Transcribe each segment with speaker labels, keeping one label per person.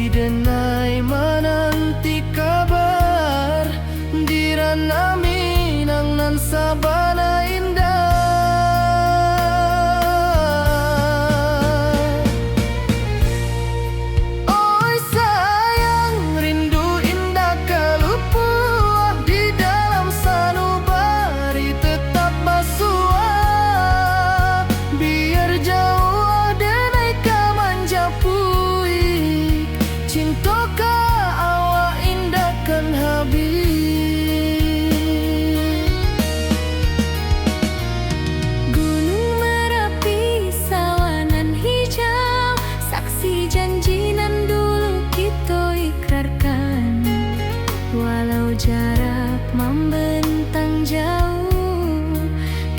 Speaker 1: denai menanti kabar dirana Minang nan sabana indah. Oi sayang rindu indah kalupuah di dalam sanubari tetap basuah biar jauh denai kamanja puik cinta ka awak indah kan habis.
Speaker 2: Gunung Merapi sawanan hijau saksi janji nan dulu kita ikrarkan walau jarak membentang jauh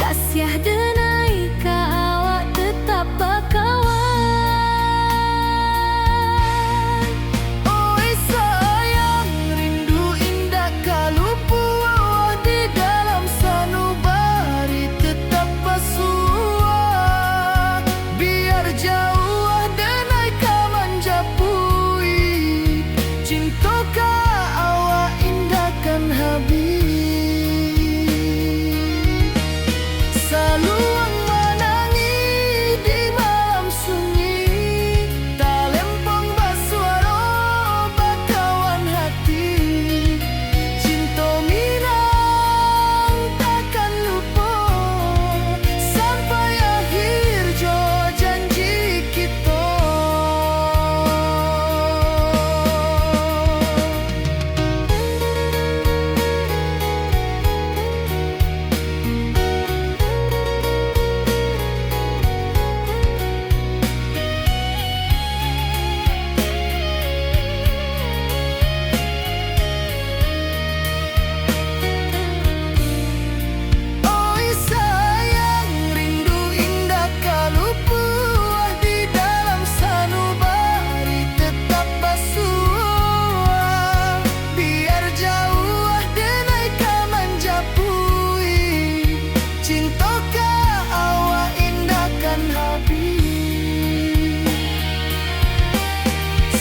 Speaker 2: kasiah denai ka awak tetap bakawan.
Speaker 1: Oi sayang rindu indah kalupuah di dalam sanubari tetap basuah biar jauh denai kamanja puik cinta ka awak indah kan habis. Saluang menangi di malam sunyi talempong basuaro bakawan hati cinta Minang takkan lupa sampai akhir jo janji kita. Oi sayang rindu indah kalupuah di dalam sanubari tetap basuah biar jauh denai kamanja puik cinta ka awak indah kan habis.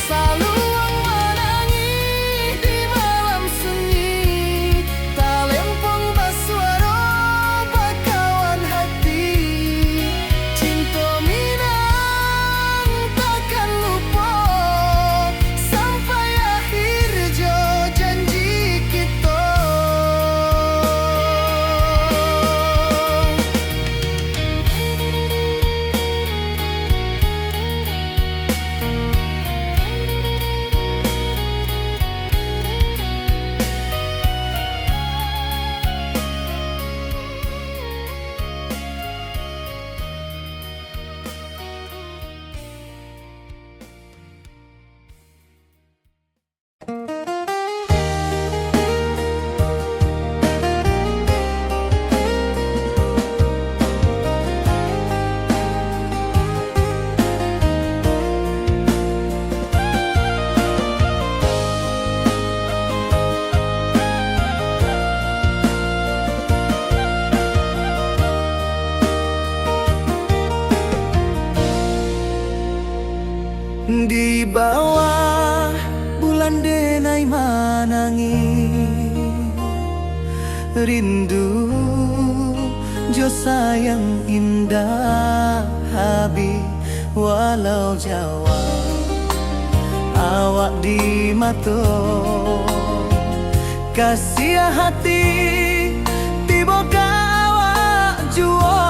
Speaker 1: Saluang menangi di malam sunyi talempong basuaro bakawan hati cinta Minang takkan lupa sampai akhir jo janji kita. Di bawah bulan denai manangi rindu jo sayang indah habi walau jawa awak di mato kasih hati tiba ka awak juo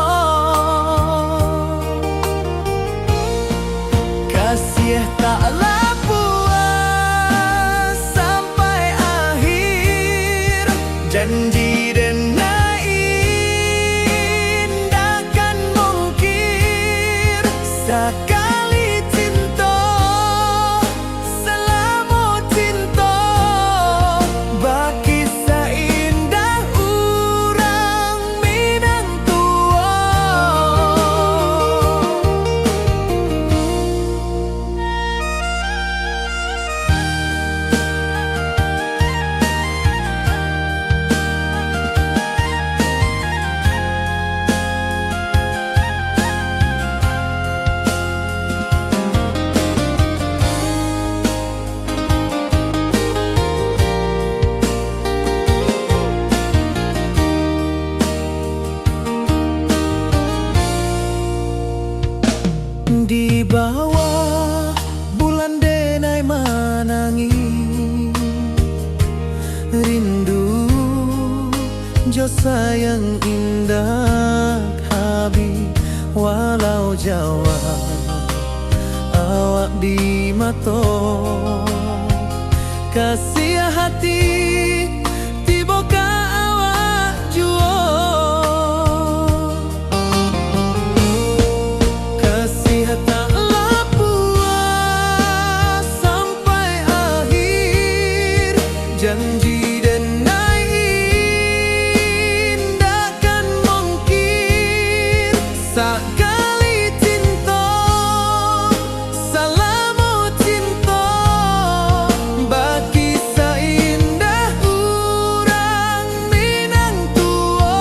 Speaker 1: kasih taklah puas sampai akhir janji denai indah kan mungkir sekali cinta selama cinta baki seindah urang Minang tua. jo sayang indah habi walau Jawa awak di mato kasih hati tiba ka awak juo kasih tak puas sampai akhir janji sekali cinta salamu cinta bagi seindah urang Minang tua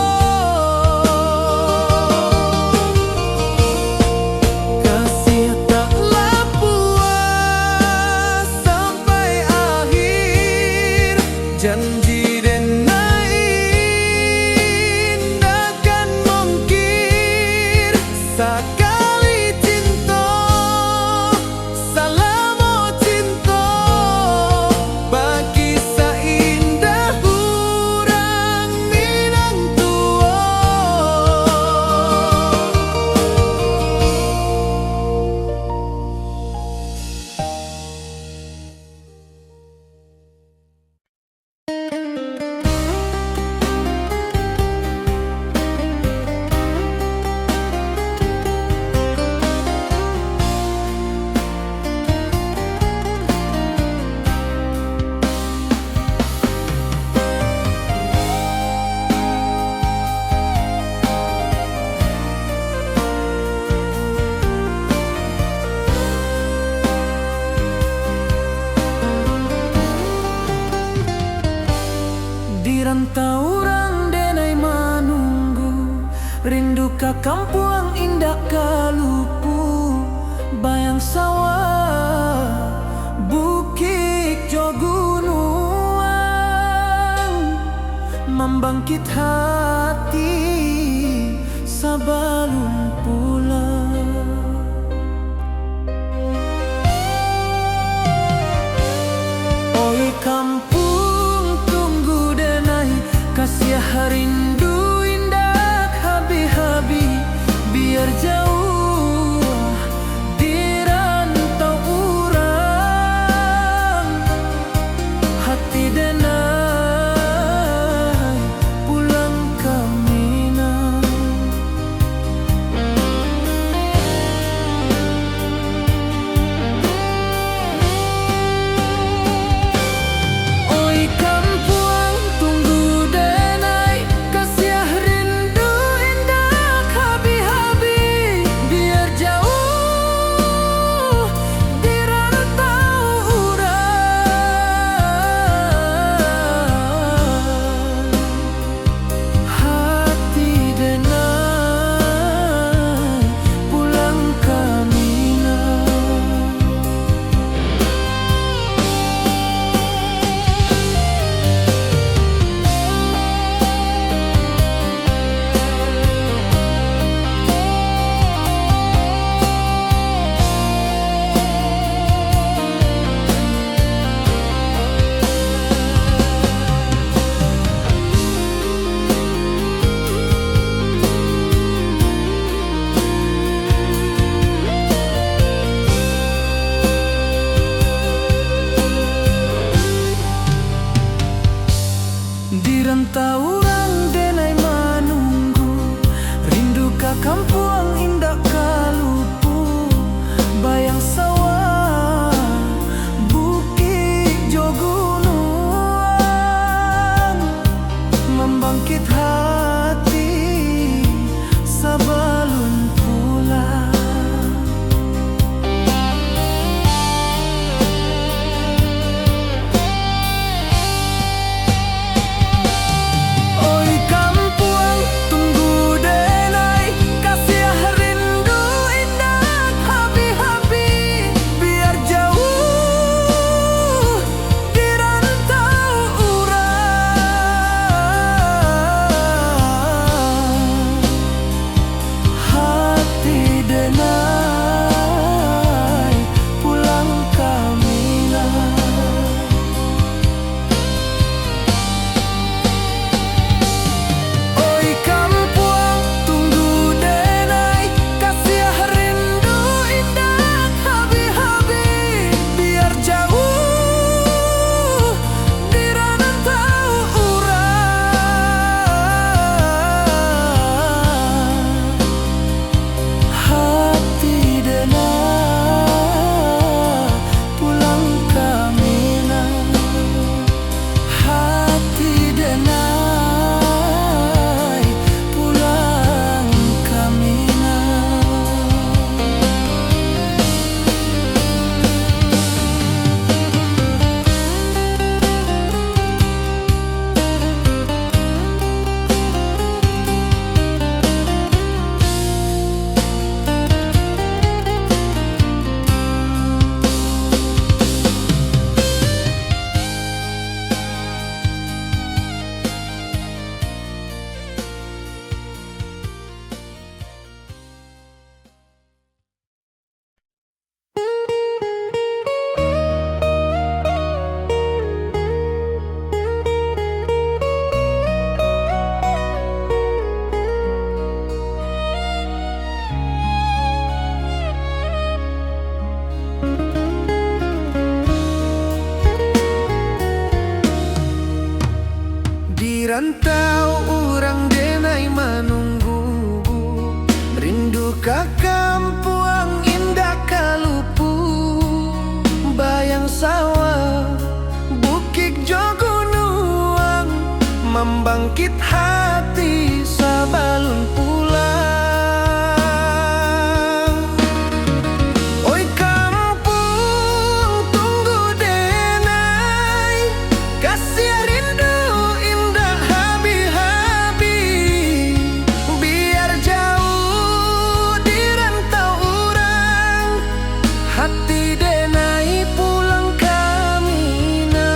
Speaker 1: kasih taklah puas sampai akhir janji sekali cinta salamu cinta bagi seindah urang Minang tua di rantau orang denai manunggu rindu ka kampung indah kalupu bayang sawah bukit jo gunung membangkit hati sabalun pulang oi kampung kasih rindu indah habi-habi biar jauh rantau orang denai menunggu, rindu ka kampuang indah kalupu, bayang sawah bukit jogunuang, membangkit hati sabalun pulang. Oi kampung tunggu denai, kasih rindu indah habi-habi, biar jauh di rantau orang, hati denai pulang ke Minang.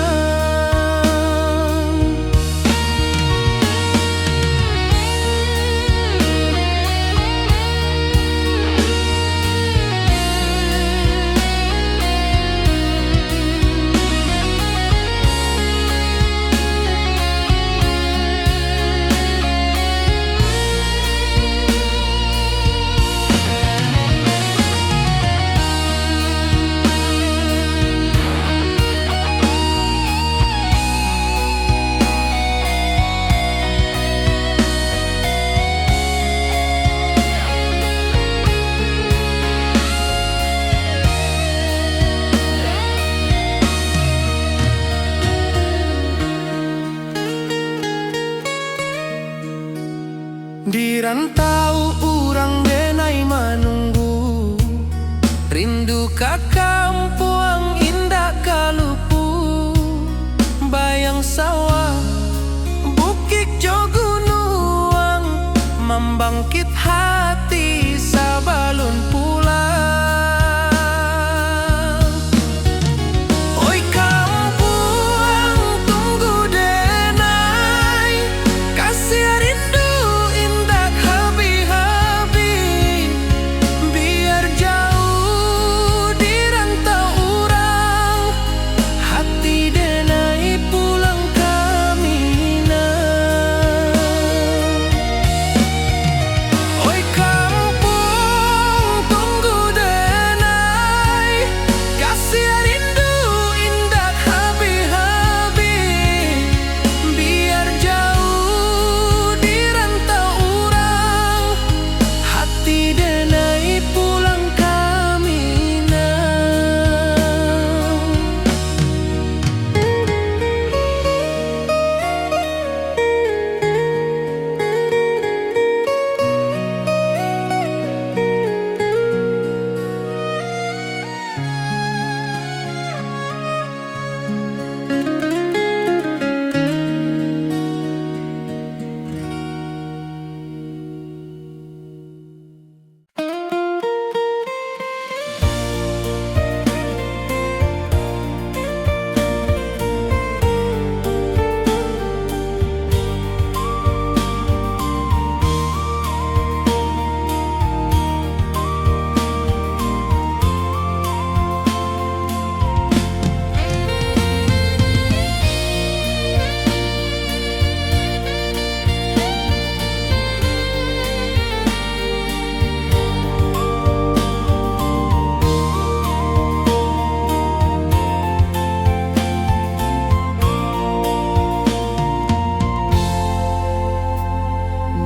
Speaker 1: Di rantau urang denai menunggu, rindu ka kampuang indah kalupu, bayang sawah bukit jogunuang, membangkit hati sabalun pulang. Oi kampuang tunggu denai, kasih rindu indah habi-habi, biar jauh di rantau orang, hati denai pulang ke Minang. Oi kampung tunggu denai, kasih rindu indah habi-habi, biar jauh di rantau orang, hati denai pulang ke Minang.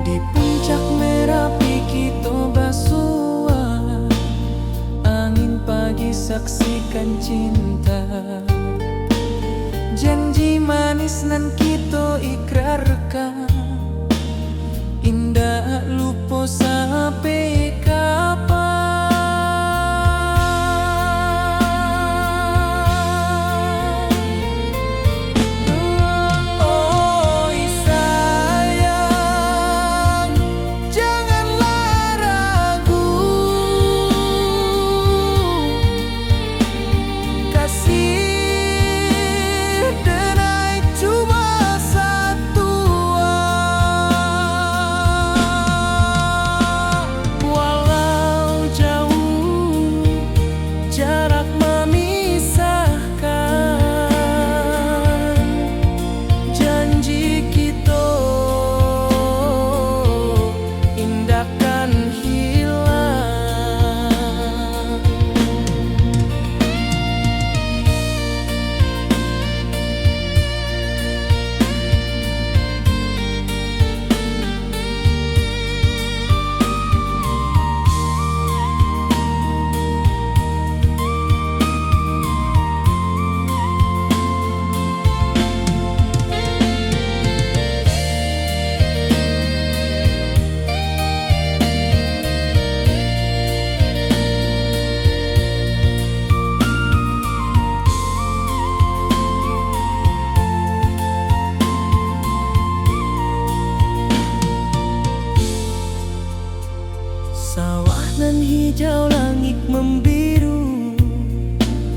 Speaker 1: Di puncak Merapi kita basua, angin pagi saksikan cinta, janji manis nan kita ikrarkan, indah lupa sampai kapan. Oi sayang, janganlah ragu, kasih denai cuma satu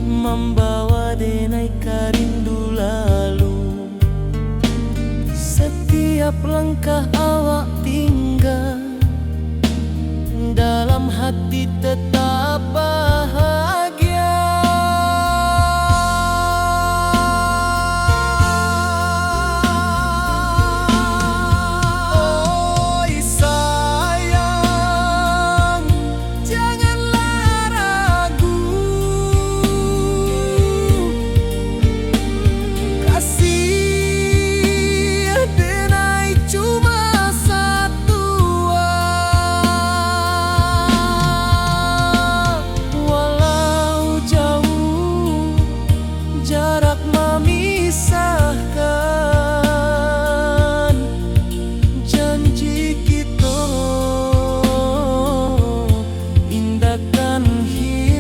Speaker 1: membawa denai karindu lalu. Setiap langkah awak tinggal, dalam hati tetap bahagia. Oi sayang, janganlah ragu, kasih denai cuma satu. Walau jauh jarak memisahkan, janji kita indahkan hilang.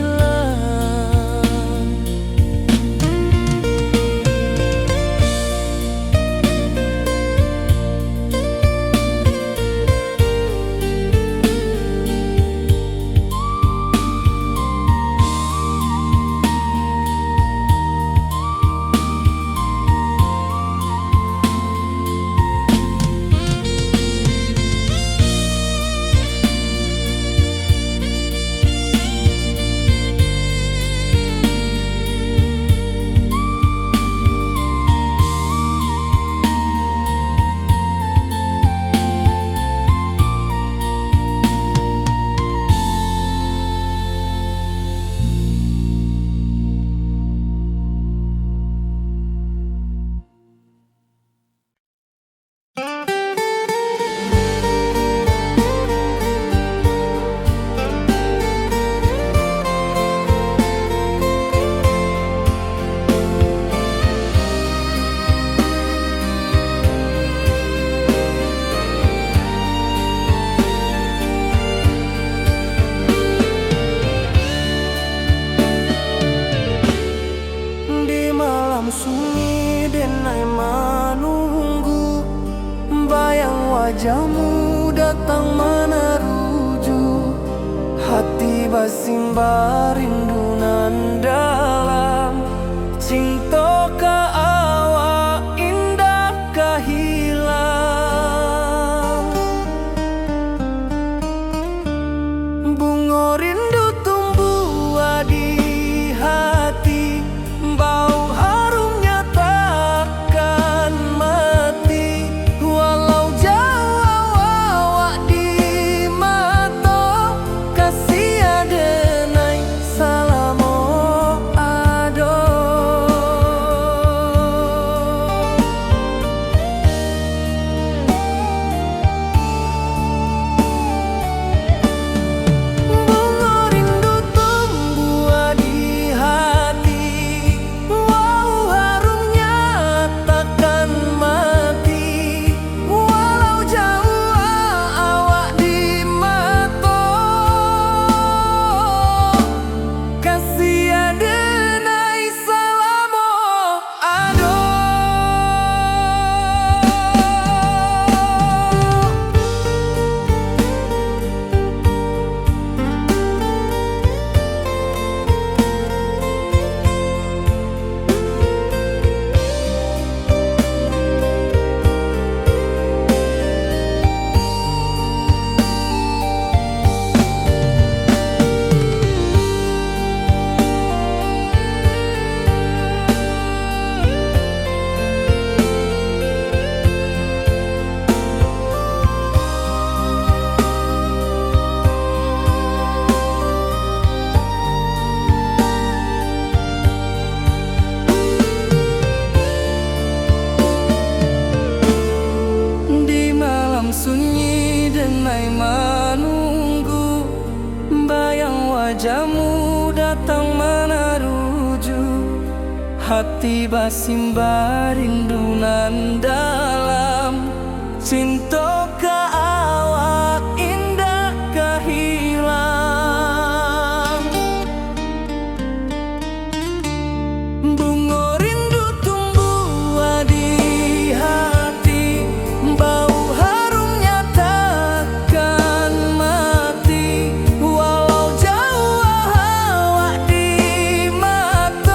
Speaker 1: Di malam sunyi denai menunggu, bayang wajahmu datang meneruju. Hati bersimbar rindu nan dalam, cinta ka awak indah ka hilang. Bunga rindu tumbuh di hati, bau harumnya takkan mati. Walau jauh awak di mata, kasih adenai salamo ado. Bunga rindu tumbuh di hati, wow harumnya takkan mati. Walau jauh awak di mata, kasih adenai salamo ado. Di malam sunyi denai menunggu, bayang wajahmu datang meneruju. Hati bersimbar rindu nan dalam, cinta ka awak indah ka hilang. Bunga rindu tumbuh di hati, bau harumnya takkan mati. Walau jauh awak di mata,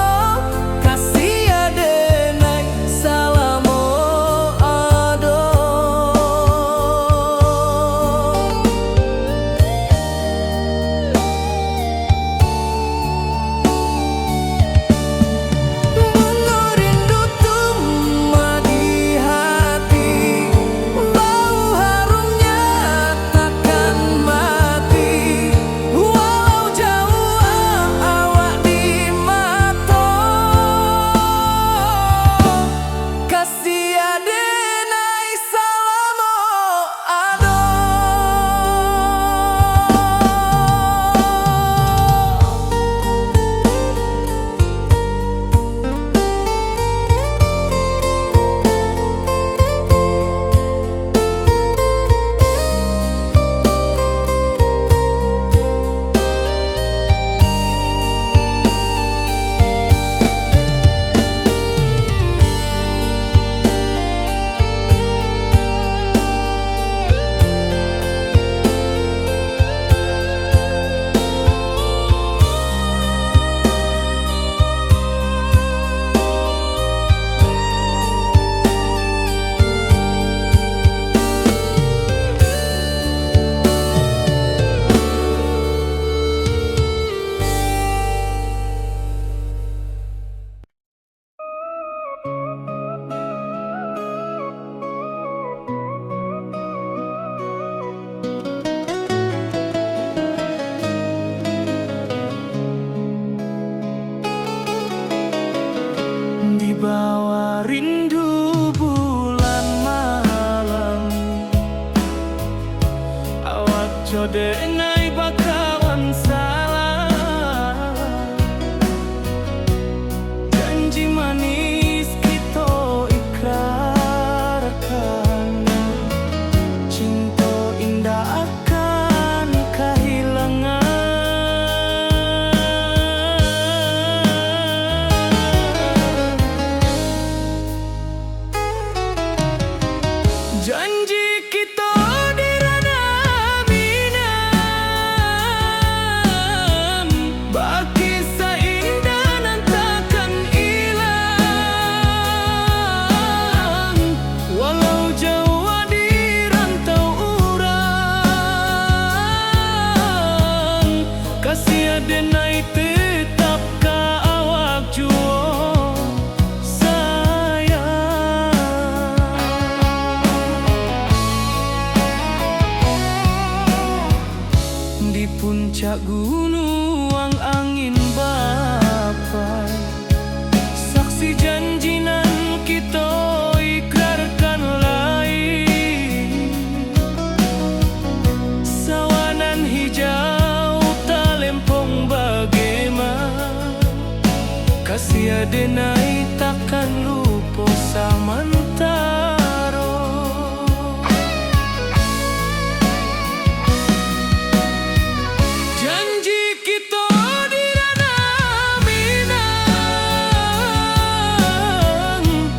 Speaker 1: bawah rindu bulan malam, awak jodenai bakawan salah. Janji manis kita ikrarkan, cinta indah akan kehilangan. Janji kita di ranah Minang, baki seindah nan takkan hilang. Walau jauh di rantau urang, kasih adenai tetap ka awak jua di puncak gunung angin bapai. Saksi janji nan kita ikrarkan lain, sawanan hijau talempong bagaimana. Kasih adenai takkan lupa samantara. Janji kita di ranah Minang,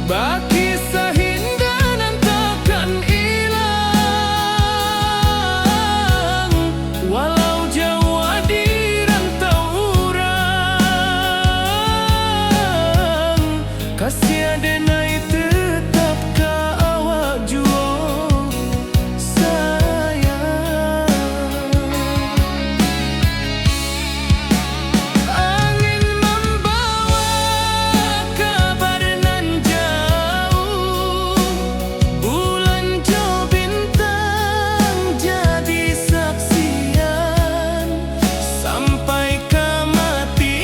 Speaker 1: baki sahinda nan takkan hilang. Walau jauh di rantau urang, kasih adenai tetap ka awak jua sayang. Angin membawa kabar nan jauh, bulan jo bintang jadi saksian. Sampai ke mati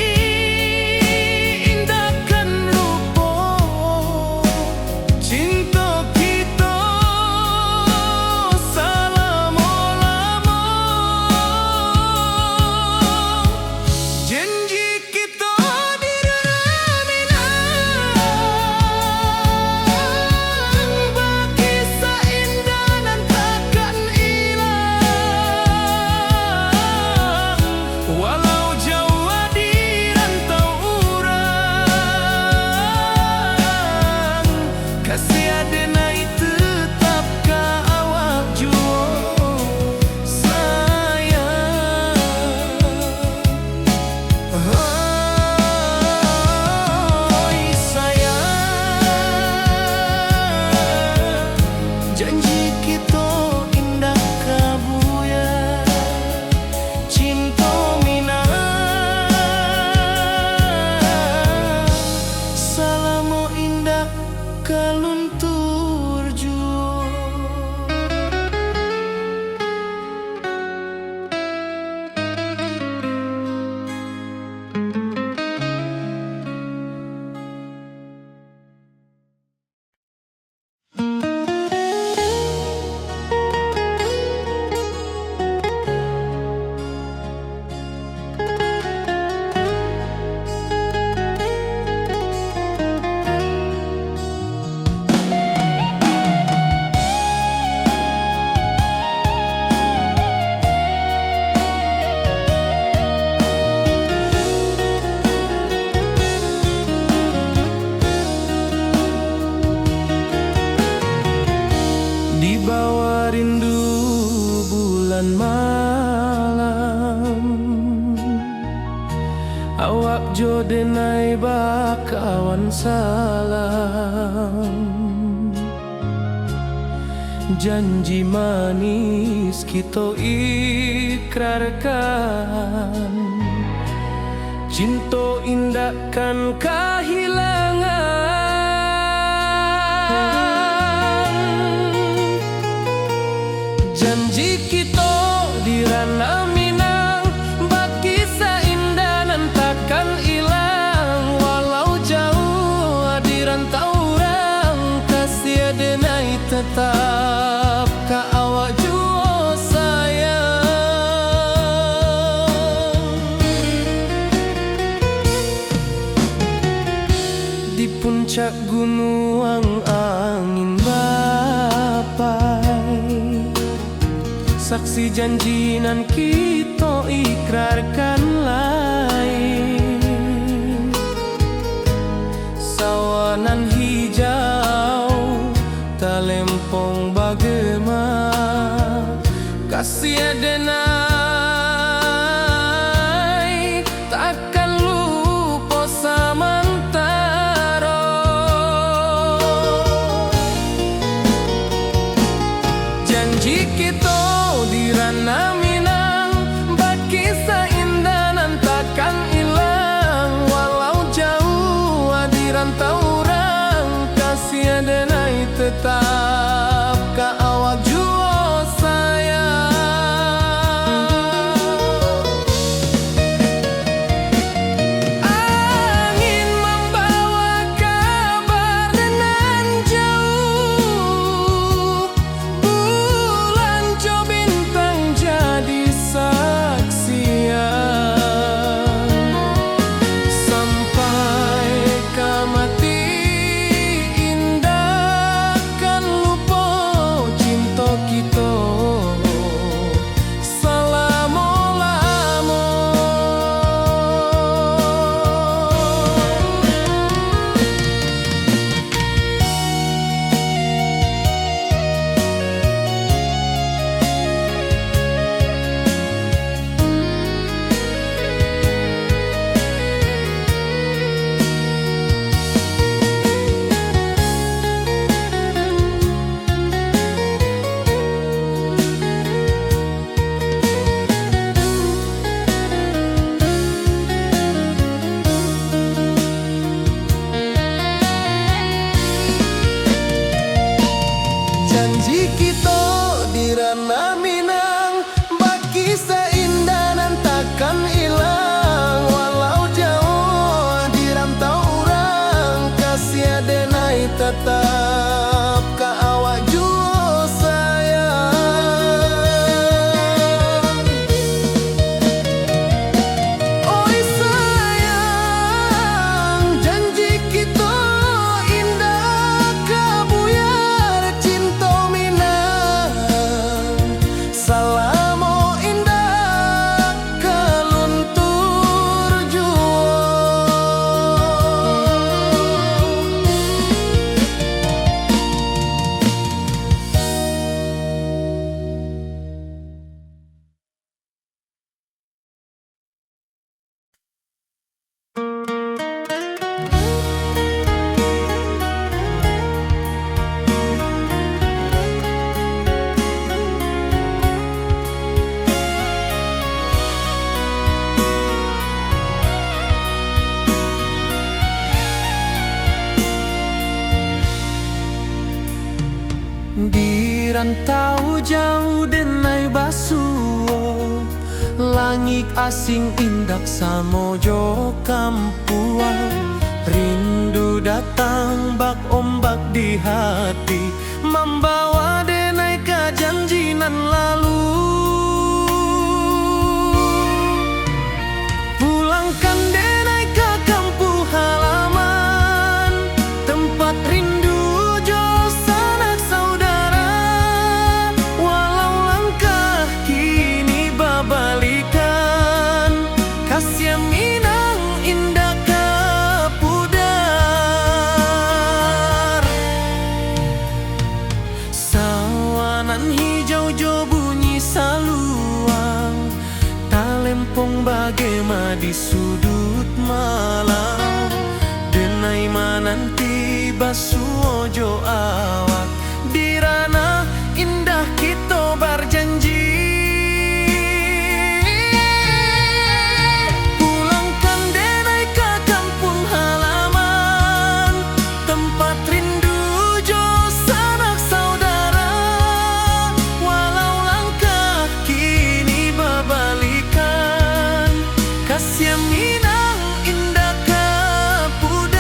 Speaker 1: indahkan lupa, cinta kita selama-lama. Janji kita di ranah Minang, baki seindah nan takkan hilang. Walau jauh di rantau urang, kasih adenai tetap ka awak jua sayang. Oi sayang, janji kita indah kabuya, cinta Minang selama indah kaluntur jua. Di bawah rindu bulan malam, awak jodenai bakawan salam. Janji manis kita ikrarkan, cinta indahkan kehilangan. Janji kita di ranah Minang, baki seindah nan takkan hilang. Walau jauh di tetap ka awak jua sayang. Di puncak gunung angin bapai, saksi janjinan kita ikrarkan lain. Sawanan hijau talempong bagema, kasih adenai takkan lupa samantara. Janji kita di ranah Minang, baki seindah nan takkan hilang. Walau jauh di rantau orang, kasih adenai tetap ka awak jua sayang. Angin membawa kabar nan jauh, bulan jo bintang jadi saksian. Sampai ka mati indah kan lupa cinta kita selama-lama. Janji kita di ranah Minang, baki seindah nan takkan hilang. Walau jauh di rantau orang, kasih adenai tetap ka awak jua sayang. Oi sayang, janji kita indah kabuyar cinta Minang. Salamo indah kaluntur jua. Di rantau jauh denai basuo, langit asing indak samojo kampuan. Rindu datang bak ombak di hati, membawa denai ke janji nan lalu. Pulangkan denai ke kampung halaman, tempat rindu jo sanak saudara. Walau langkah kini babalikan, kasih Minang indah ka pudar. Sawanan hijau jo bunyi saluang, talempong bagema di sudut malam. Denai mananti basuo jo awak, di ranah indah kita berjanji. Pulangkan denai ke kampung halaman, tempat rindu jo sanak saudara. Walau langkah kini babalikan, kasih Minang indah ka pudar.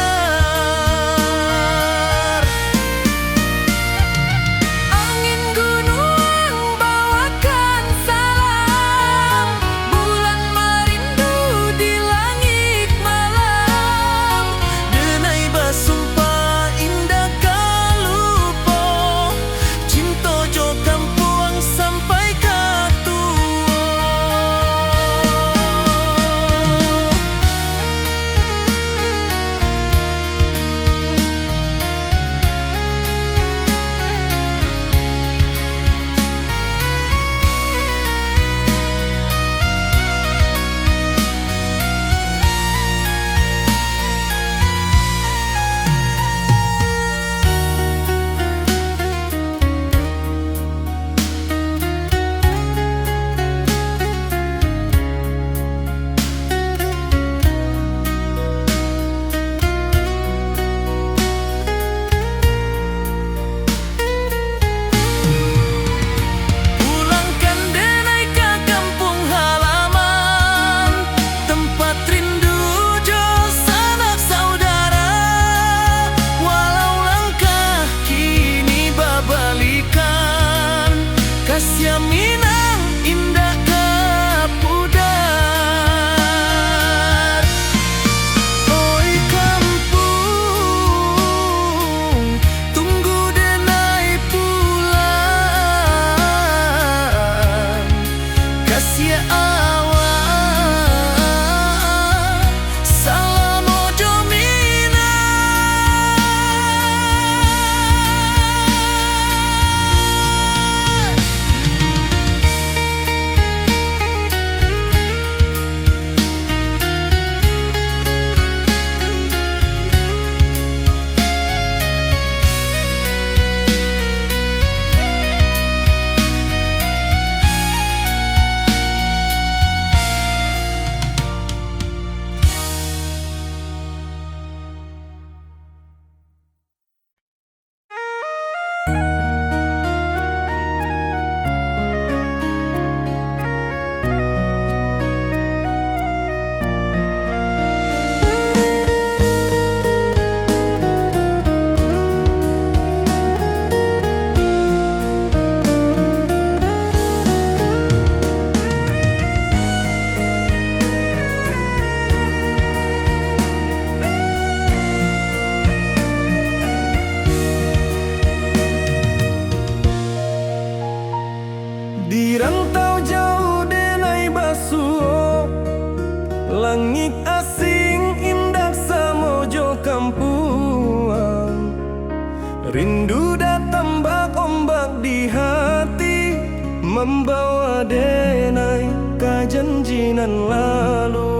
Speaker 1: membawa denai ke janji nan lalu.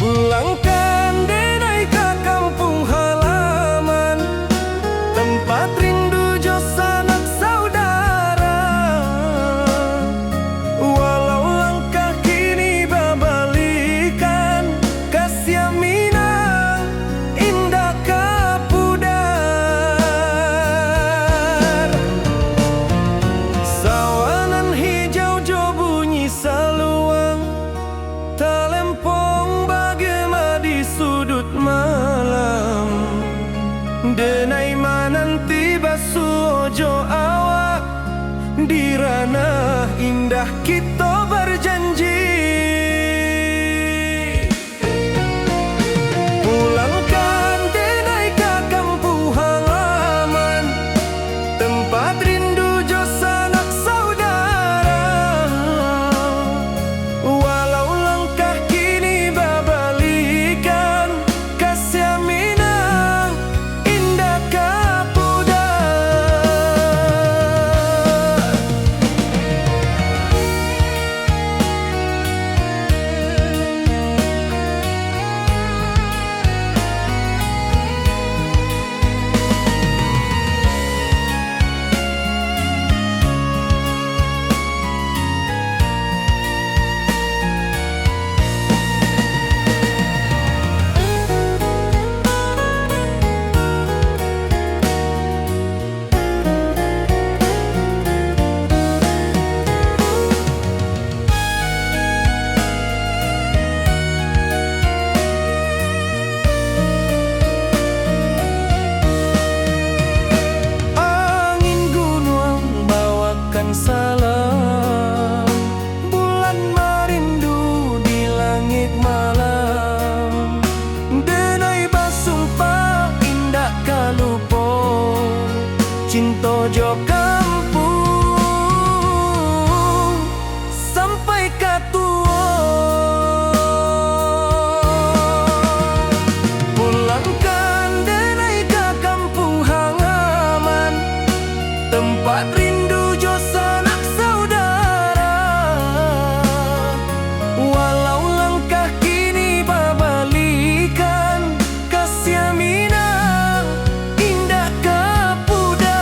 Speaker 1: Pulangkan denai ke kampung halaman, tempat rindu jo sanak saudara. Walau langkah kini babalikan, kasih minang indah kapudar. Sawanan hijau jo bunyi saluang, talempong bagema di sudut malam. Denai mananti basuh ojo awak, di ranah indah kita berjanji. Pulangkan denai ke kampung halaman, tempat rindu jo sanak saudara. Walau langkah kini babalikan, kasih minang indah kapudar. Angin gunung bawakan salam, bulan merindu di langit malam. Denai basumpah indah kalupo, cinta jo kampung sampai katua. Pulangkan denai ke kampung halaman, tempat rindu jo sanak saudara. Walau langkah kini babalikan, kasih minang indah kapudar.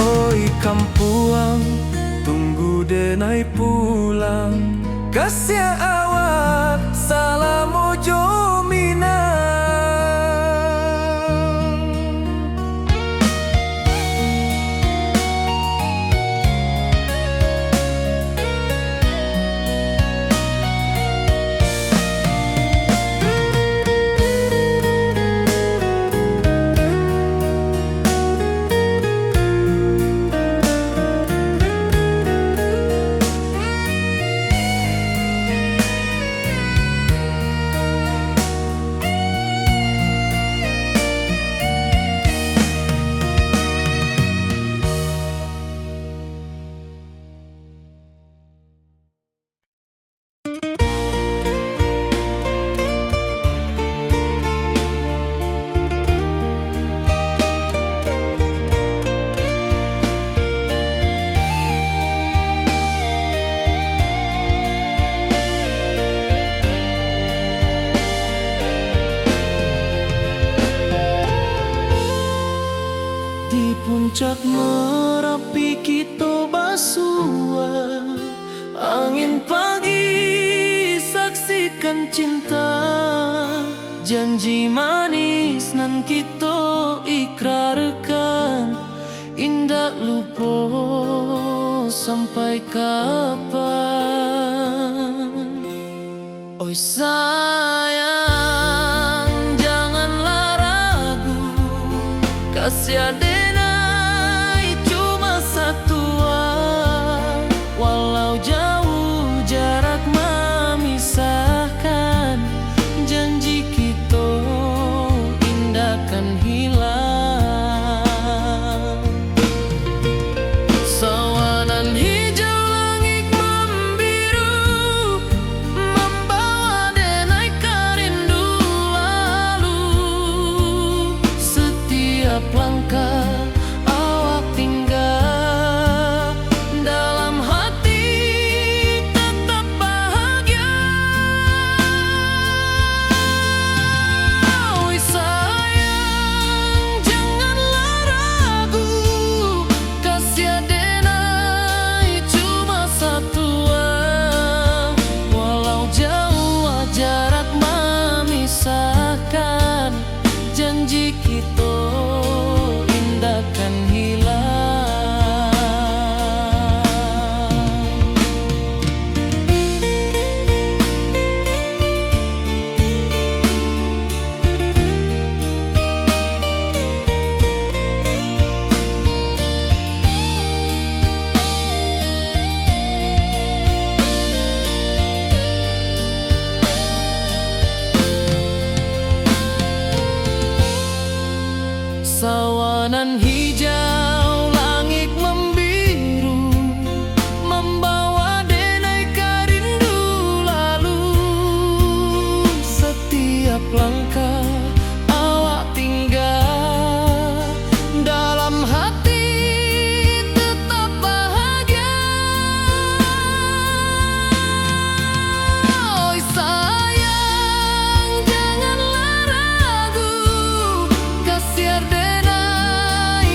Speaker 1: Oi kampuang, tunggu denai pulang, kasih awak salam ojo minang. Di puncak Merapi kita basua, angin pagi saksikan cinta. Janji manis nan kita ikrarkan, indah lupa sampai kapan. Oi sayang, janganlah ragu, kasih denai cuma satuan. Walau jauh jarak memisahkan, janji kita indah kan hilang. Sawanan hijau langit membiru, membawa denai kerindu lalu. Setiap Nan hijau, langit membiru, membawa denai rindu lalu. Setiap langkah awak tinggal, dalam hati tetap bahagia. Oi sayang, janganlah ragu, kasiar denai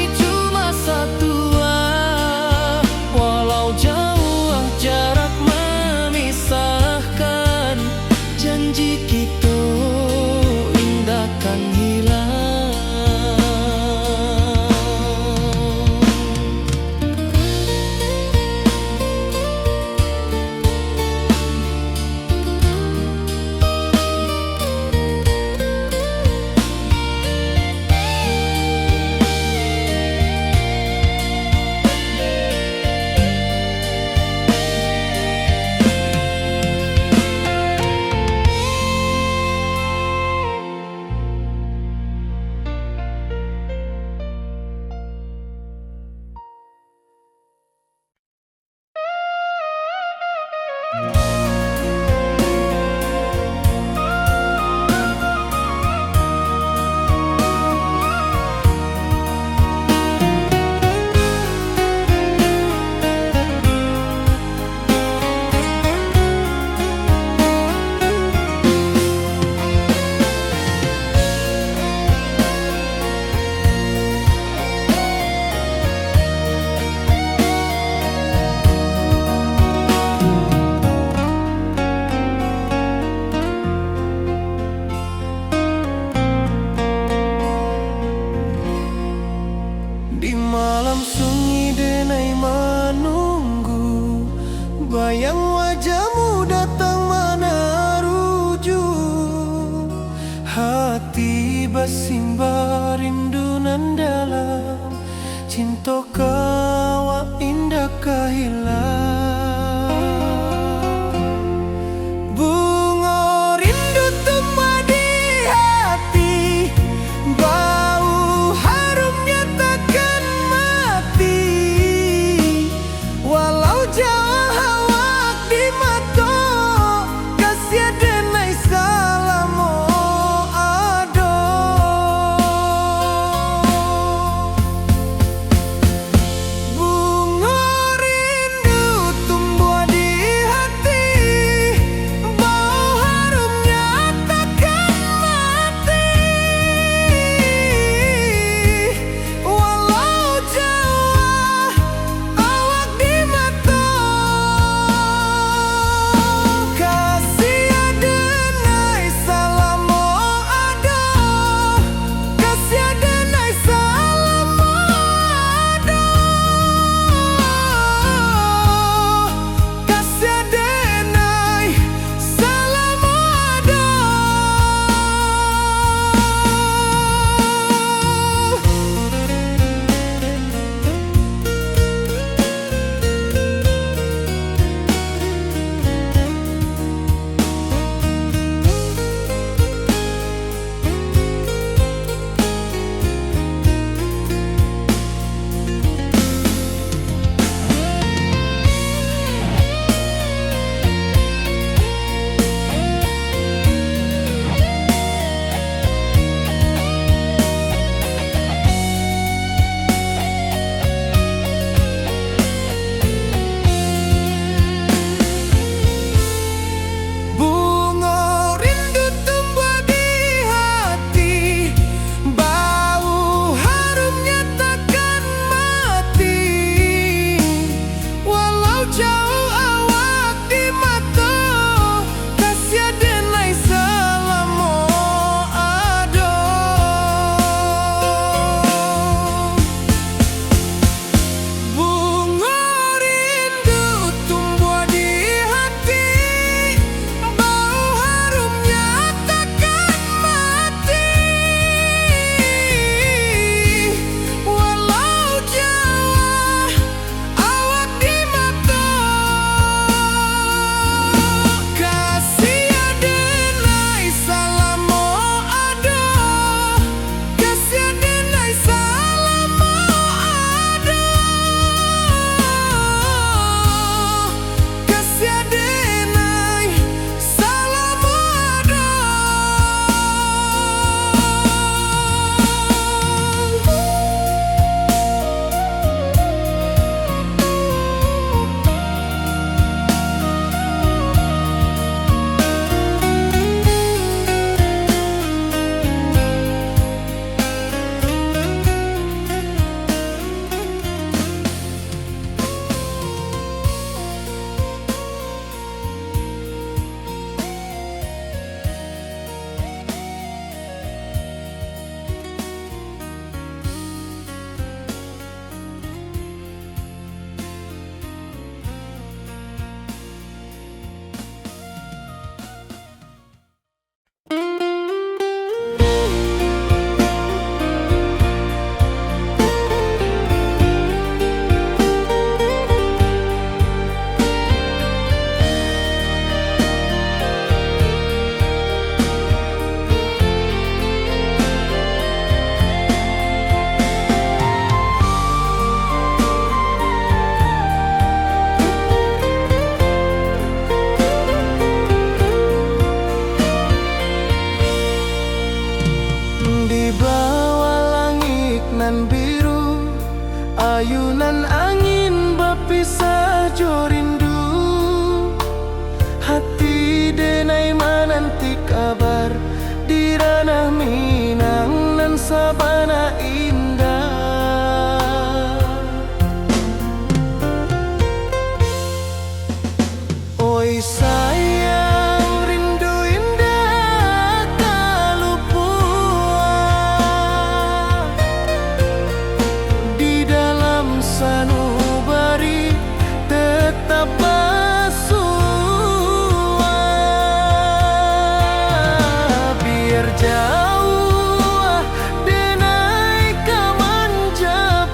Speaker 1: jauh denai kamanjapui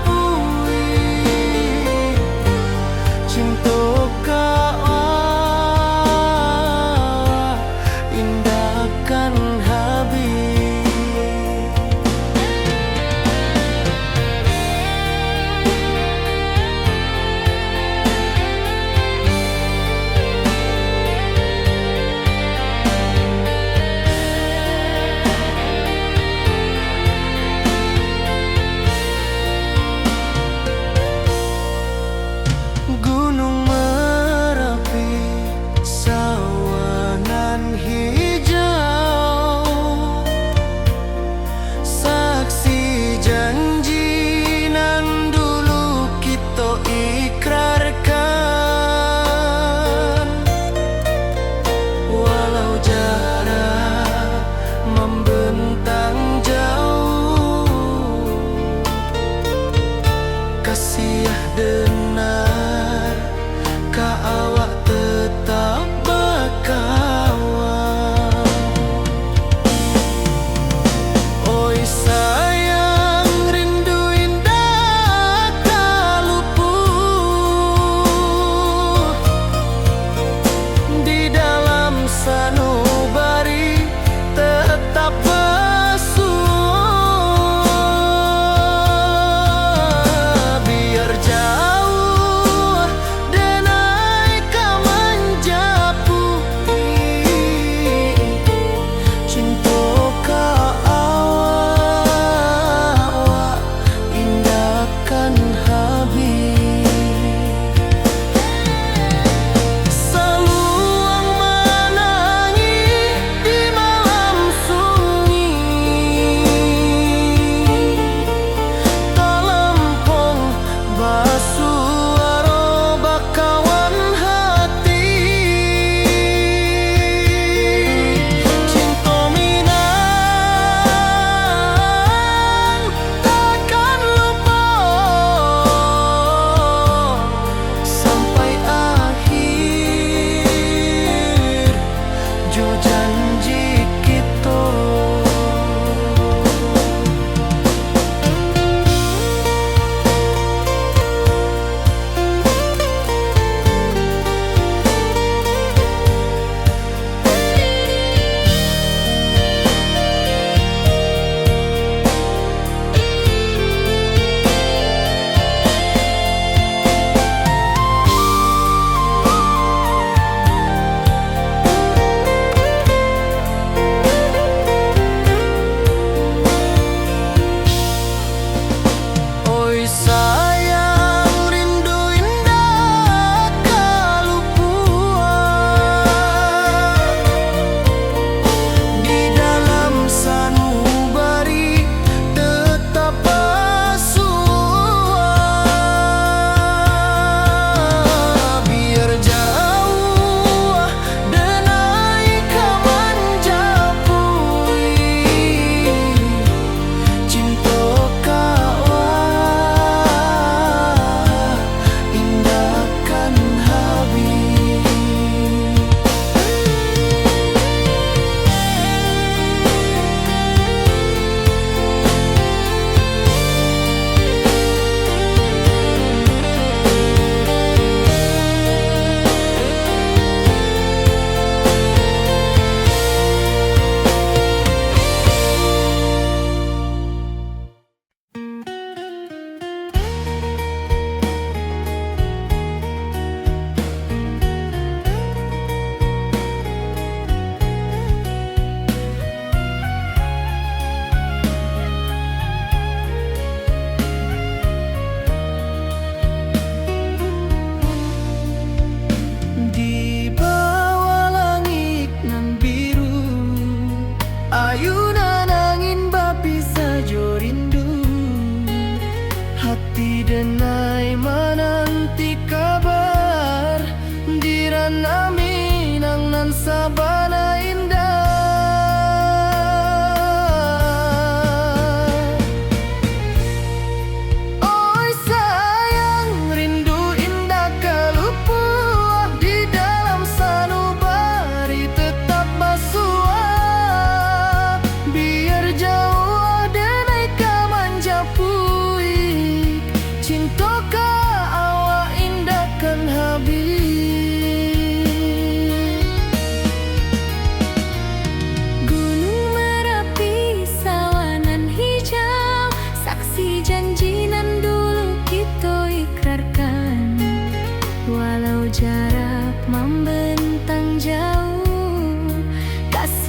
Speaker 1: cinta indahkan habis.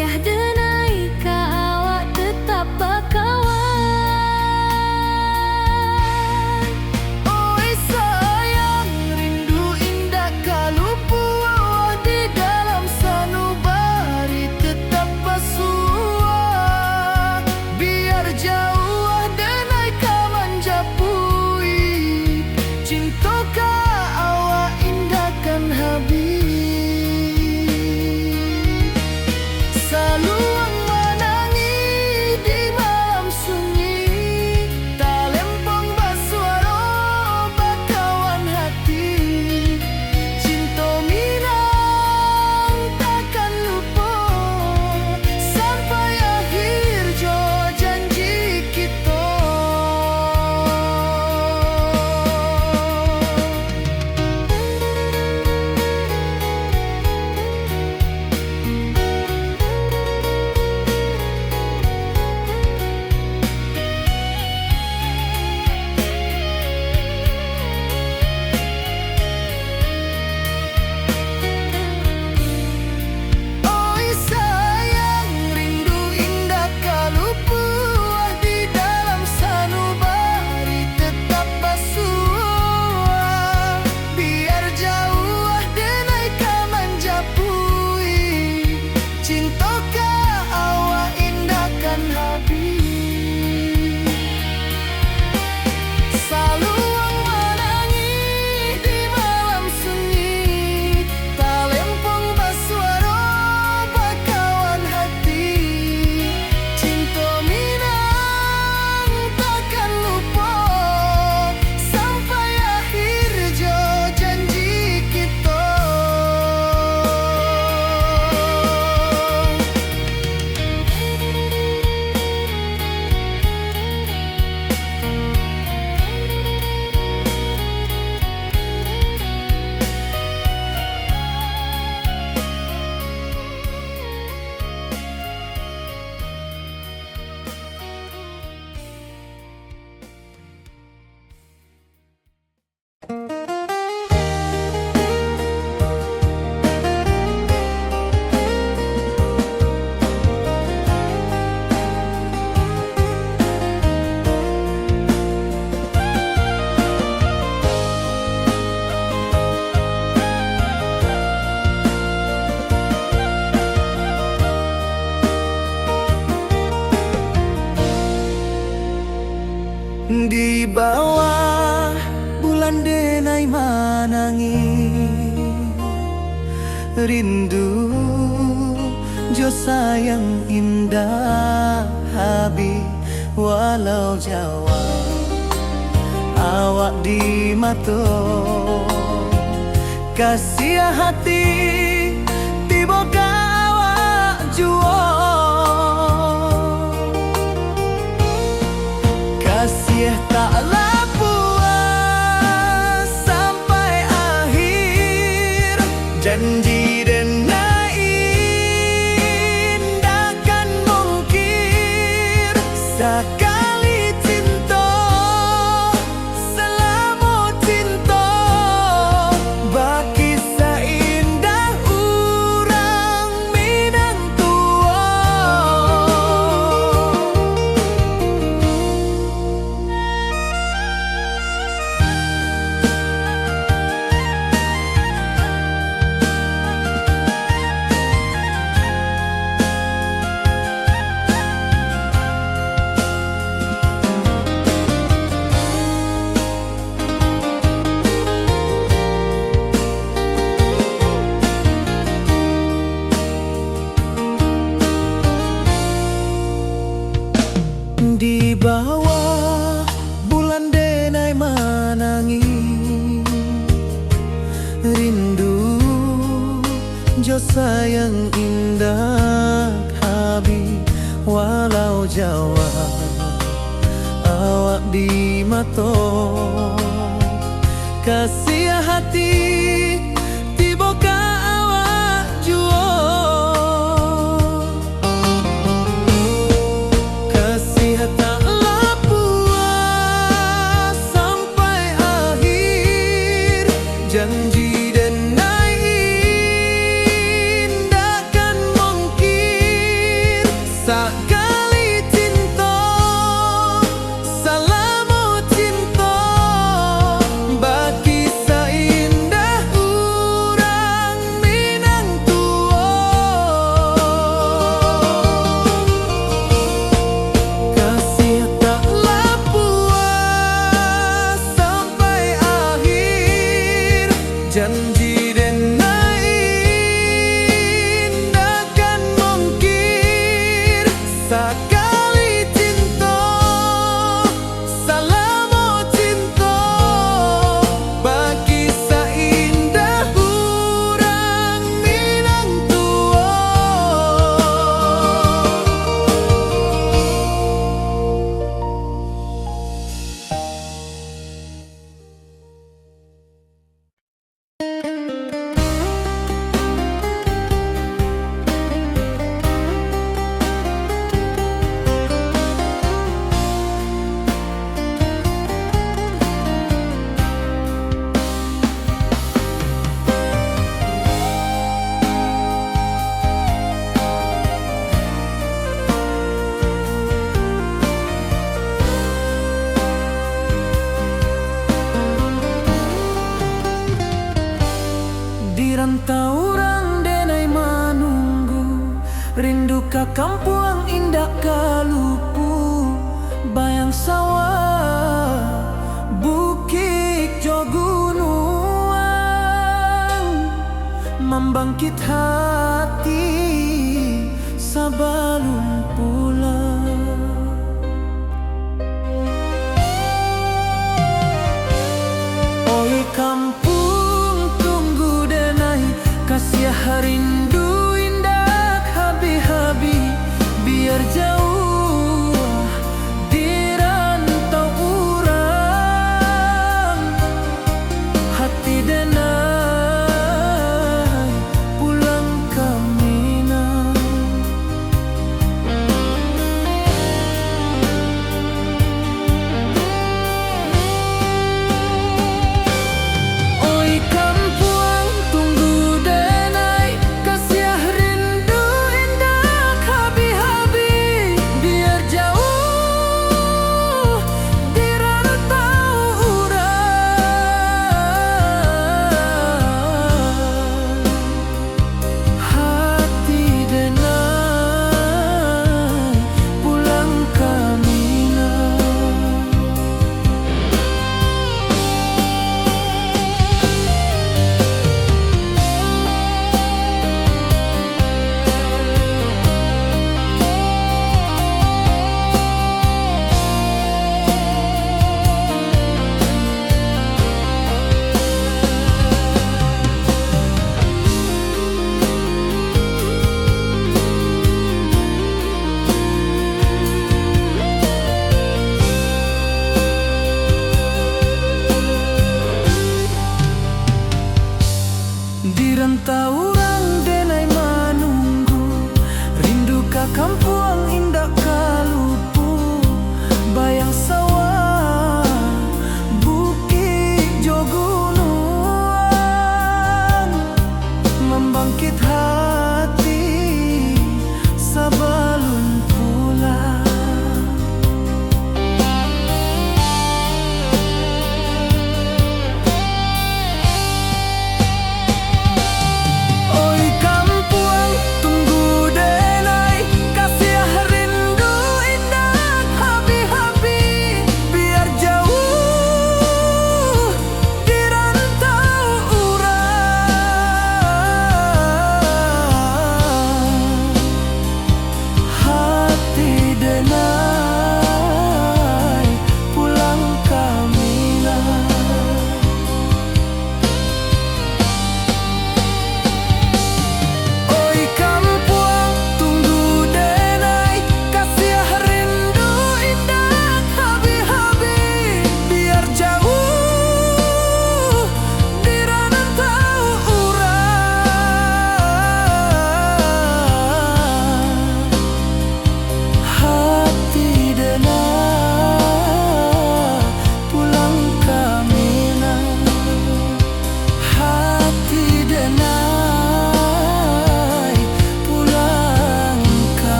Speaker 2: Siah denai ka awak tetap bakawan.
Speaker 1: Oi sayang, rindu indah kalau puas di dalam sanubari tetap basuah. Biar jauh denai ka manjapui, cinta ka awak indahkan habis. Saluang menangi di malam sunyi, tak lempong basuara bakawan hati. Cinta minang takkan lupa sampai akhir jo janji kita. Oi sayang, rindu indah kalau puas di dalam sanubari tetap basuah. Biar jauh denai ka manjapui, cinta ka awak indahkan habis. Saluang menangi di malam sunyi, tak lempong basuara bakawan hati. Cinta minang takkan lupa sampai akhir jo janji kita. Di bawah bulan denai manangi, rindu jo sayang indah habis. Walau jauh awak di mata, kasih hati tiba ka awak jua. Kasih taklah puas sampai akhir, janji denai indahkan mungkir. Sekali cinta selama cinta, baki seindah urang minang tua. Di bawah bulan denai manangi, rindu jo sayang indah habis. Walau jauh awak di mata, kasih hati tiba ka awak jua. Kasih taklah puas sampai akhir, janji denai indahkan mungkir. sakali cinta, salamu cinta, bagi seindah urang Minang tua. Kasih taklah puas sampai akhir, janji sakali cinta, salamu cinta, bagi seindah urang Minang tua. Di rantau orang denai manunggu, rindu ka kampung indah kalupu, bayang sawah bukit jo gunung, membangkit hati sabalun pulang. Oi kampung kasih rindu indah habi-habi, biar jauh di rantau urang, hati denai pulang kamu.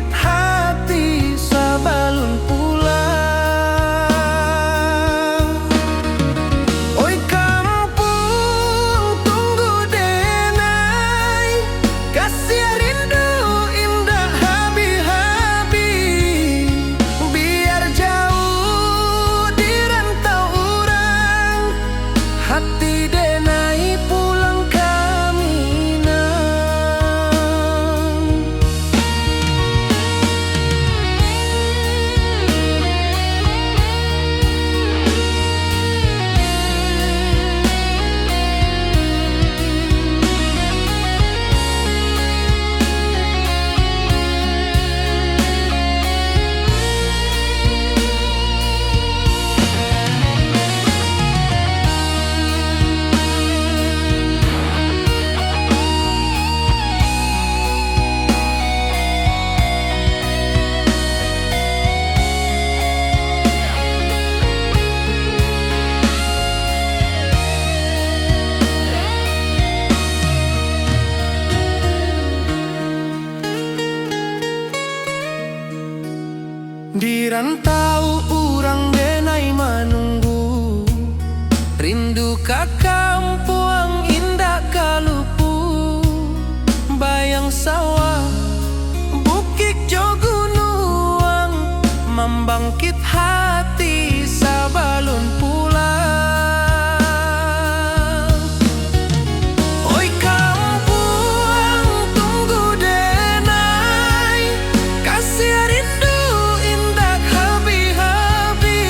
Speaker 1: membangkit hati sabalun pulang. Oi kampung tunggu denai, kasih rindu indah habi-habi. Biar jauh di rantau orang, hati denai pulang ke Minang. Di rantau urang denai menunggu, rindu ka kampung indah kalupu. Bayang sawah, bukit jo gunung, membangkit hati sabalun pulang. Oi kampung tunggu denai, kasih rindu indah habi-habi.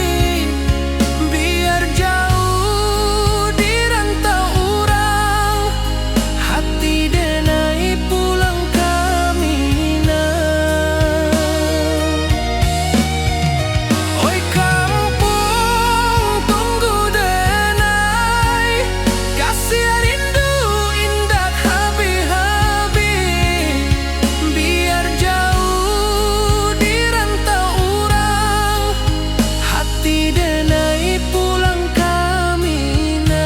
Speaker 1: Biar jauh di rantau urang, hati denai pulang ke Minang. Oi kampung tunggu denai, kasih rindu indah habi-habi. Biar jauh di rantau urang, hati denai pulang ke Minang.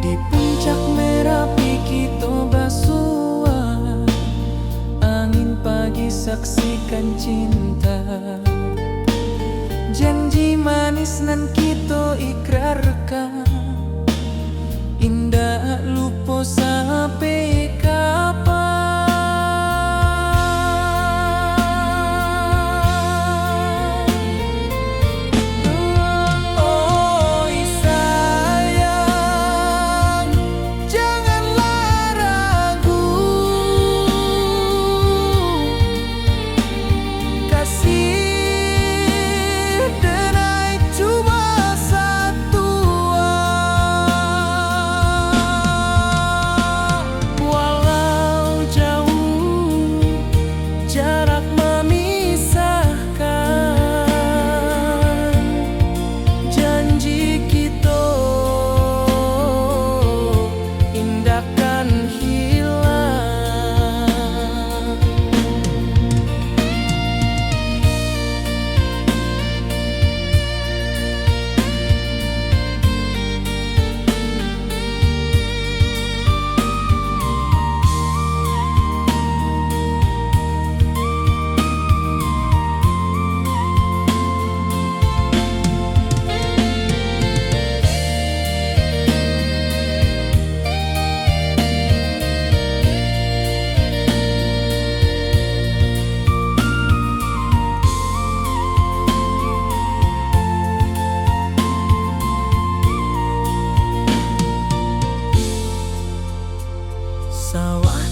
Speaker 1: Di puncak Merapi kita basua, angin pagi saksikan cinta. Janji manis nan kita ikrarkan, indah lupa sampai kapan. Oi sayang, janganlah ragu, kasih denai cuma satu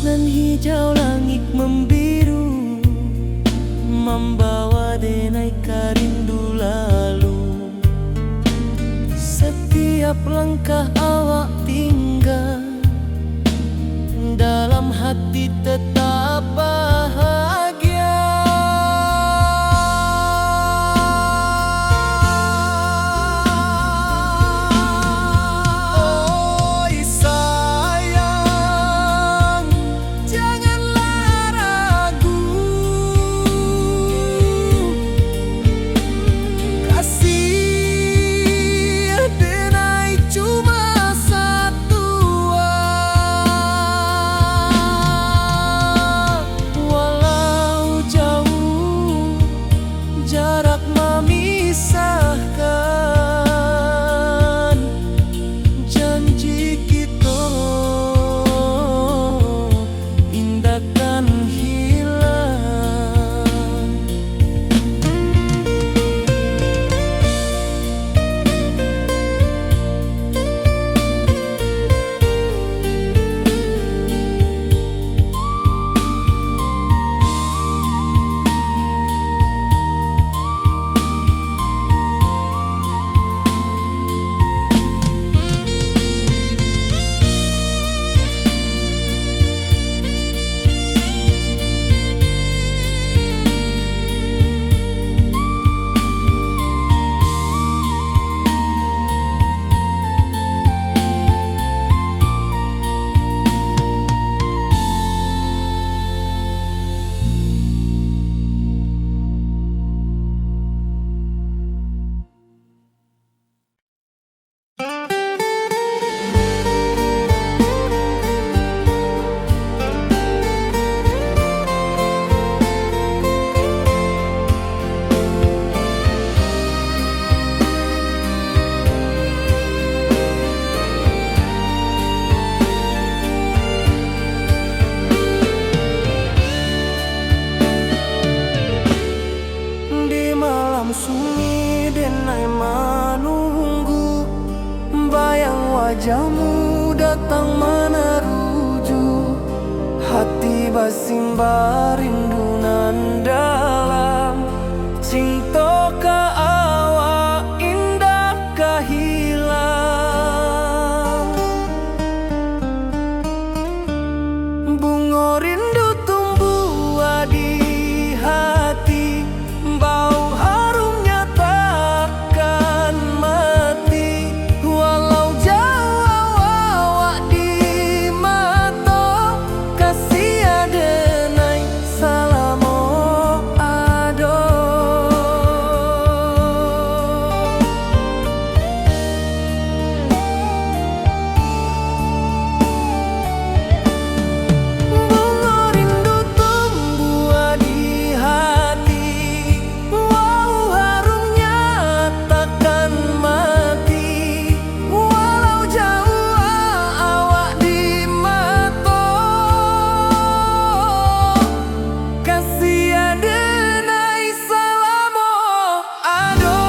Speaker 1: Nan hijau langit membiru, membawa denai rindu lalu. Setiap langkah awak tinggal, dalam hati tetap bahagia. Oi sayang, janganlah ragu. Kasih denai cuma satu. Walau jauh jarak memisahkan, janji kita indahkan hilang. Di malam sunyi denai menunggu, bayang wajahmu datang meneruju. Hati bersimbar rindu nan dalam, cinta ka awak indah ka hilang. Bunga rindu tumbuh di hati, bau harumnya takkan mati. Walau jauh awak di mata, kasih adenai salamo ado. Bunga rindu tumbuh di hati, wow harumnya takkan mati. Walau jauh awak di mata, kasih adenai salamo ado.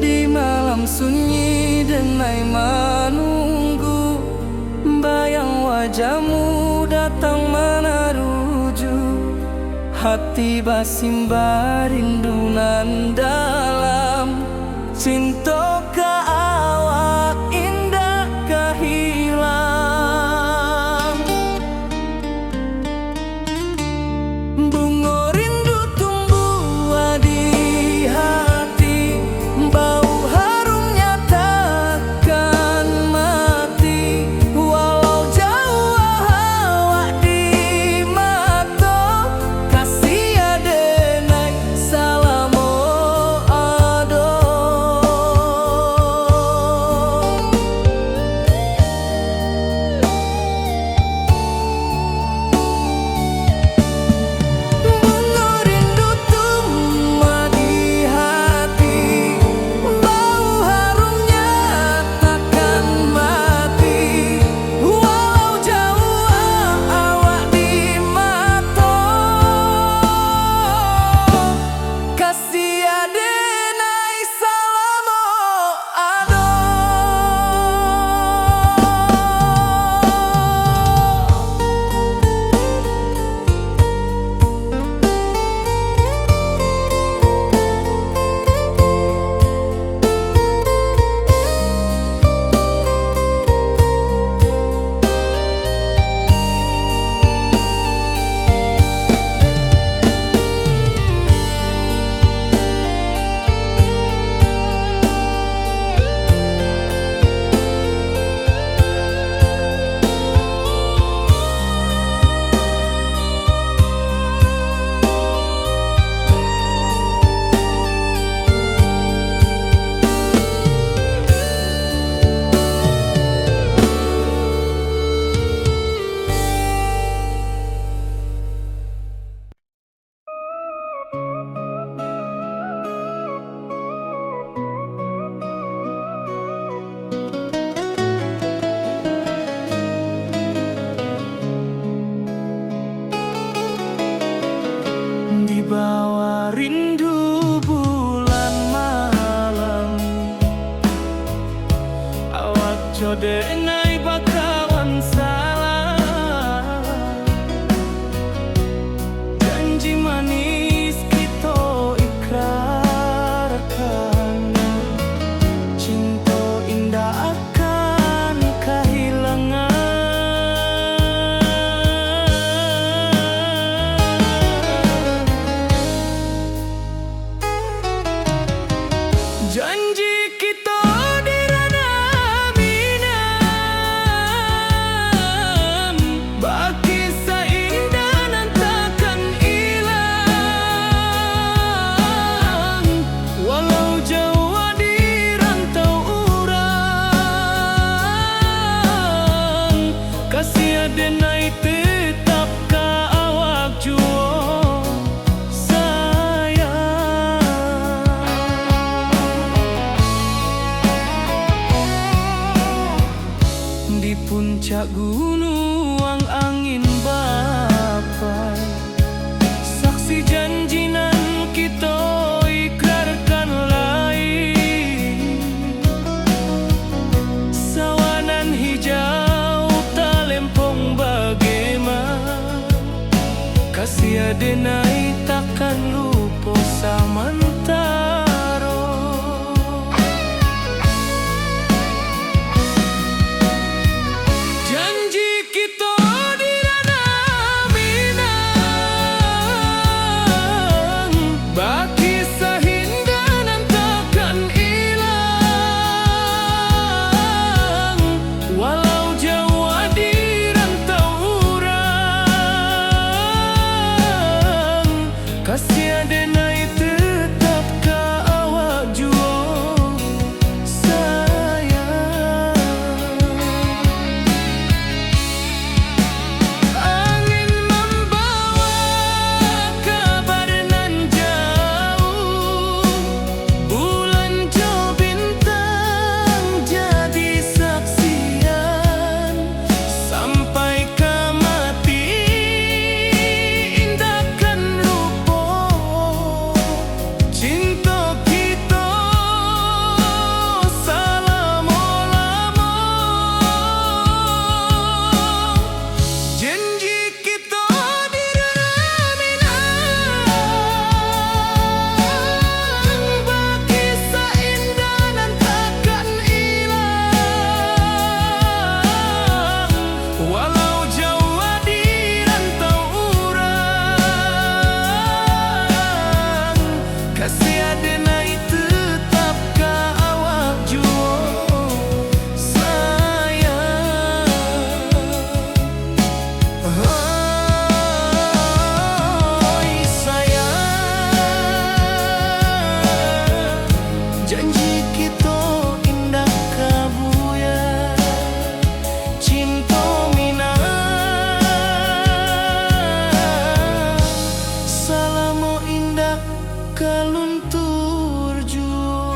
Speaker 1: Di malam sunyi denai menunggu, bayang wajahmu datang meneruju. Hati bersimbar rindu nan dalam, cinta ka awak indah ka hilang. Bunga rindu tumbuh di hati, bau harumnya takkan mati. Walau jodenai bakawan salah. Janji manis kita ikrarkan, cinta indah akan kehilangan. Janji kita di ranah minam, baki seindah nan takkan hilang. Walau jauh di rantau urang, kasih adenai tetap ka awak juo sayang. Di puncak gunung angin bapai, saksi janji nan kita ikrarkan lain. Sawanan hijau talempong bagaimana, kasih adenai takkan lupa samantara. Janji kita di ranah minang, baki sahinda nan takkan hilang. Walau jauh di rantau urang, kasih adenai tetap ka awak juo sayang. Angin membawa kabar nan jauh, bulan jo bintang jadi saksian. Sampai ke mati indahkan lupa, cinta kita selama-lama. Janji kita di ranah minang, baki seindah nan takkan hilang. Walau jauh di rantau urang, kasih adenai tetap ka awak juo sayang. Oi sayang, janji kita indah kabuya, cinta minang, salamo indah kaluntur juo.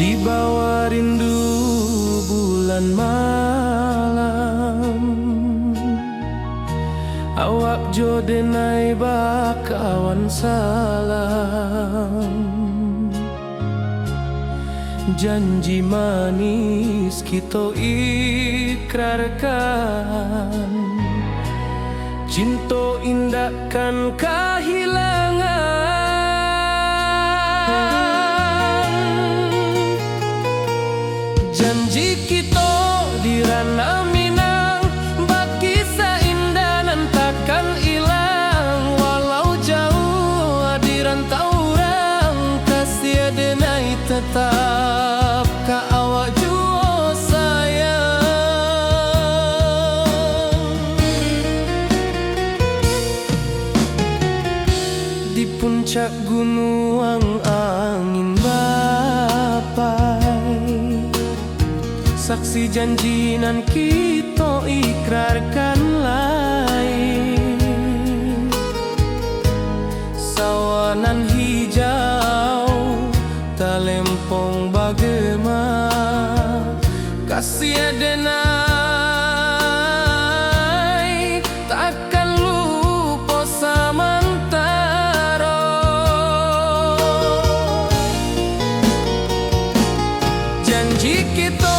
Speaker 1: Di bawah rindu bulan malam, awak jodenai bakawan salam. Janji manis kita ikrarkan, cinta indahkan kehilangan. Janji kita di ranah minang, baki seindah nan takkan hilang. Walau jauh di rantau urang, kasih adenai tetap ka awak juo sayang. puncak gunung angin bapai, saksi janji nan kita ikrarkan lain. Sawanan hijau talempong bagema, kasih adenai takkan lupa samantara. Janji kita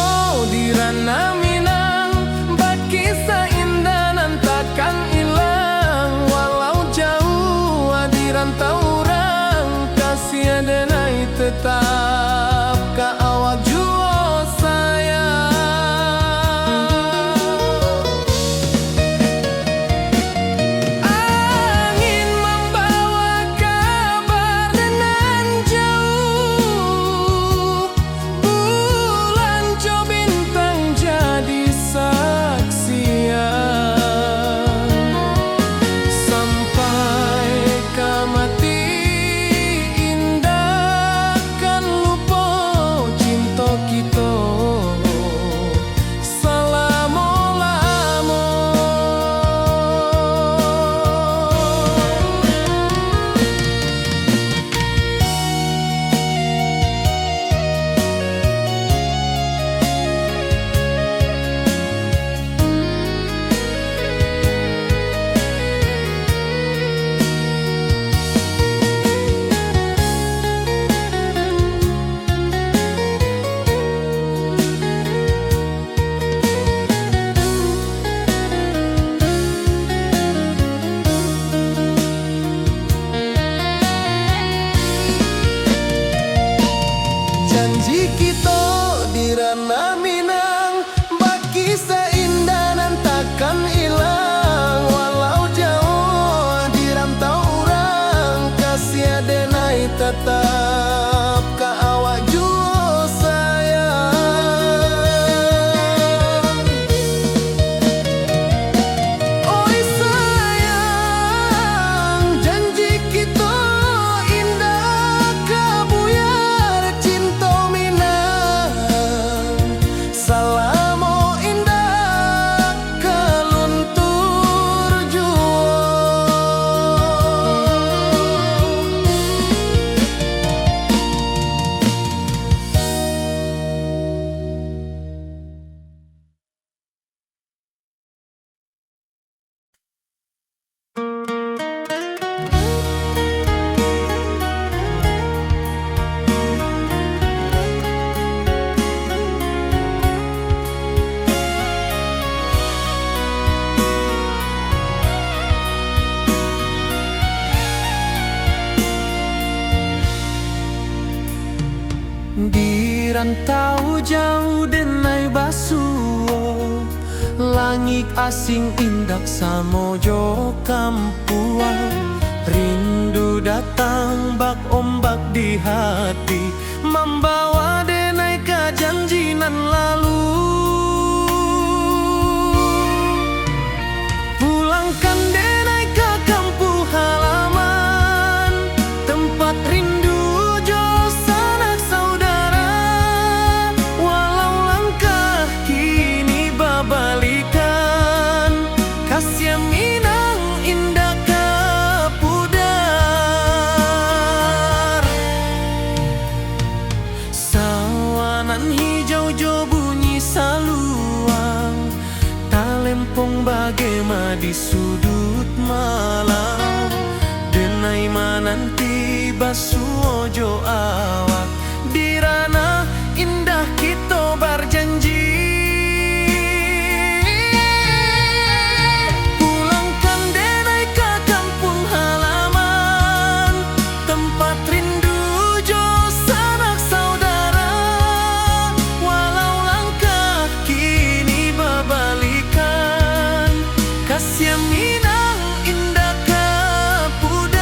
Speaker 1: di ranah Minang, bagi seindah nan takkan hilang. Walau jauh di rantau orang, kasih adenai tetap ka awak jua sayang. Angin membawa kabar dengan jauh, bulan jo bintang jadi saksian. Sampai ke mati indah kan lupa cinta kita selama-lama. Janji kita di ranah Minang, bagi seindah nan takkan hilang. Walau jauh di rantau orang, kasih adenai tetap ka awak jua sayang. Oi sayang, janji kita indah kabuyar cinta Minang. Salamo indah keluntur jua. Di rantau jauh denai basuo, langit asing indak samojo kampuan. Rindu datang bak ombak di hati, membawa denai ke janji nan lalu. Pulangkan denai ke kampung halaman, tempat rindu jo sanak saudara. Walau langkah kini babalikan, kasih Minang indah ke pudar. Sawanan hijau jo bunyi saluang, talempong bagema di sudut malam. Denai mananti basuojo awak, di ranah indah kita berjanji. Pulangkan denai ke kampung halaman, tempat rindu jo sanak saudara. Walau langkah kini babalikan, kasih Minang indah ke pudar.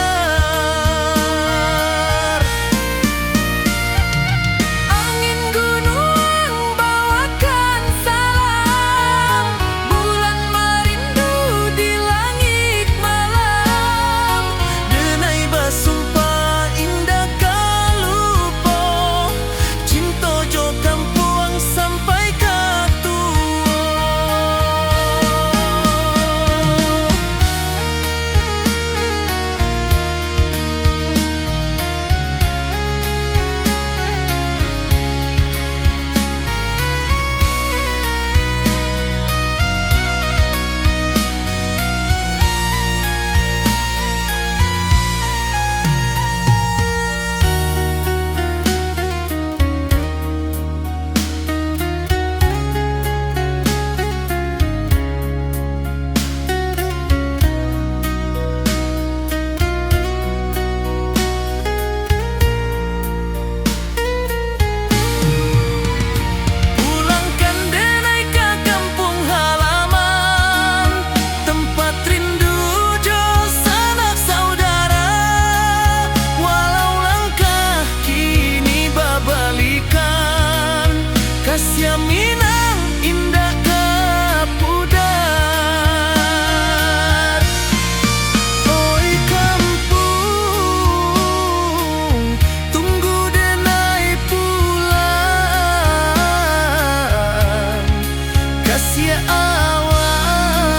Speaker 1: kasih awak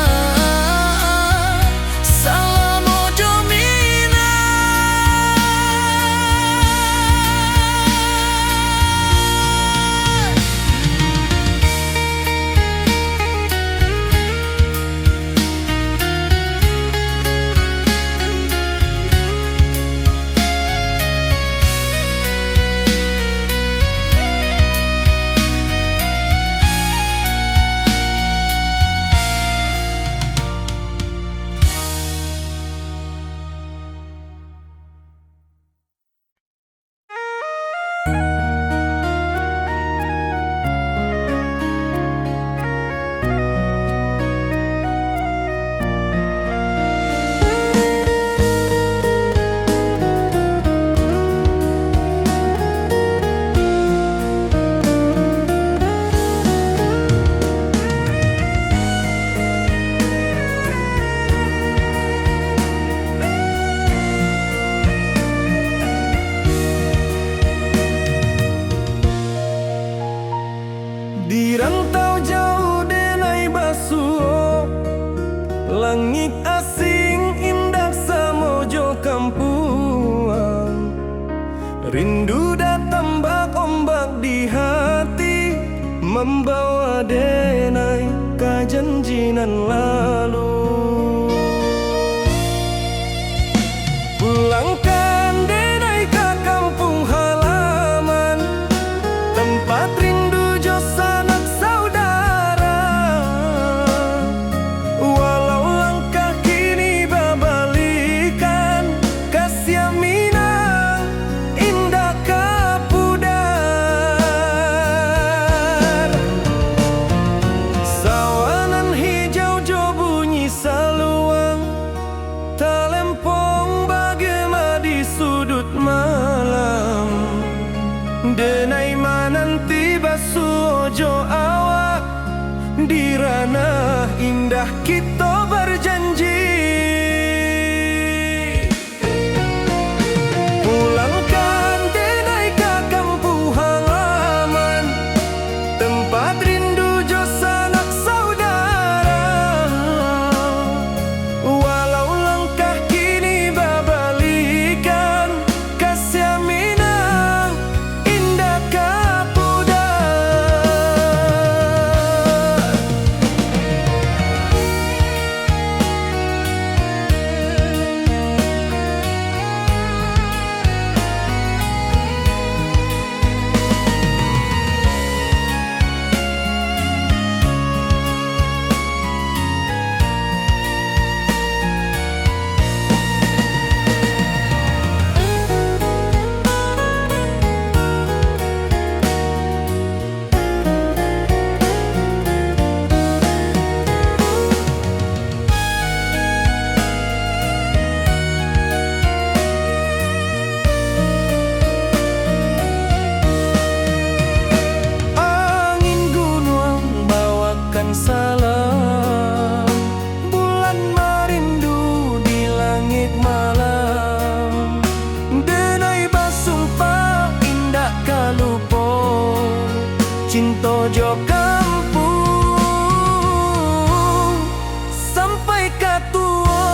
Speaker 1: salam ojo mina. Di rantau jauh denai basuh, langit asing indah samojo kampuang. Rindu datang bak ombak di hati, membawa denai ke janjinan lalu. Pulangkan denai ke kampung halaman, tempat rindu jo sanak saudara. Walau langkah kini babalikan, kasih minang indah kapudar. Sawanan hijau jo bunyi saluang, talempong bagema di sudut malam. Denai mananti basuh ojo awak, di ranah indah kita berjanji. Pulangkan denai ke kampung halaman, tempat rindu jo sanak saudara. Walau langkah kini babalikan, kasih minang indah kapudar. Angin gunung bawakan salam, bulan merindu di langit malam. Denai basumpah indah kalupo, cinta jo kampung sampai katua.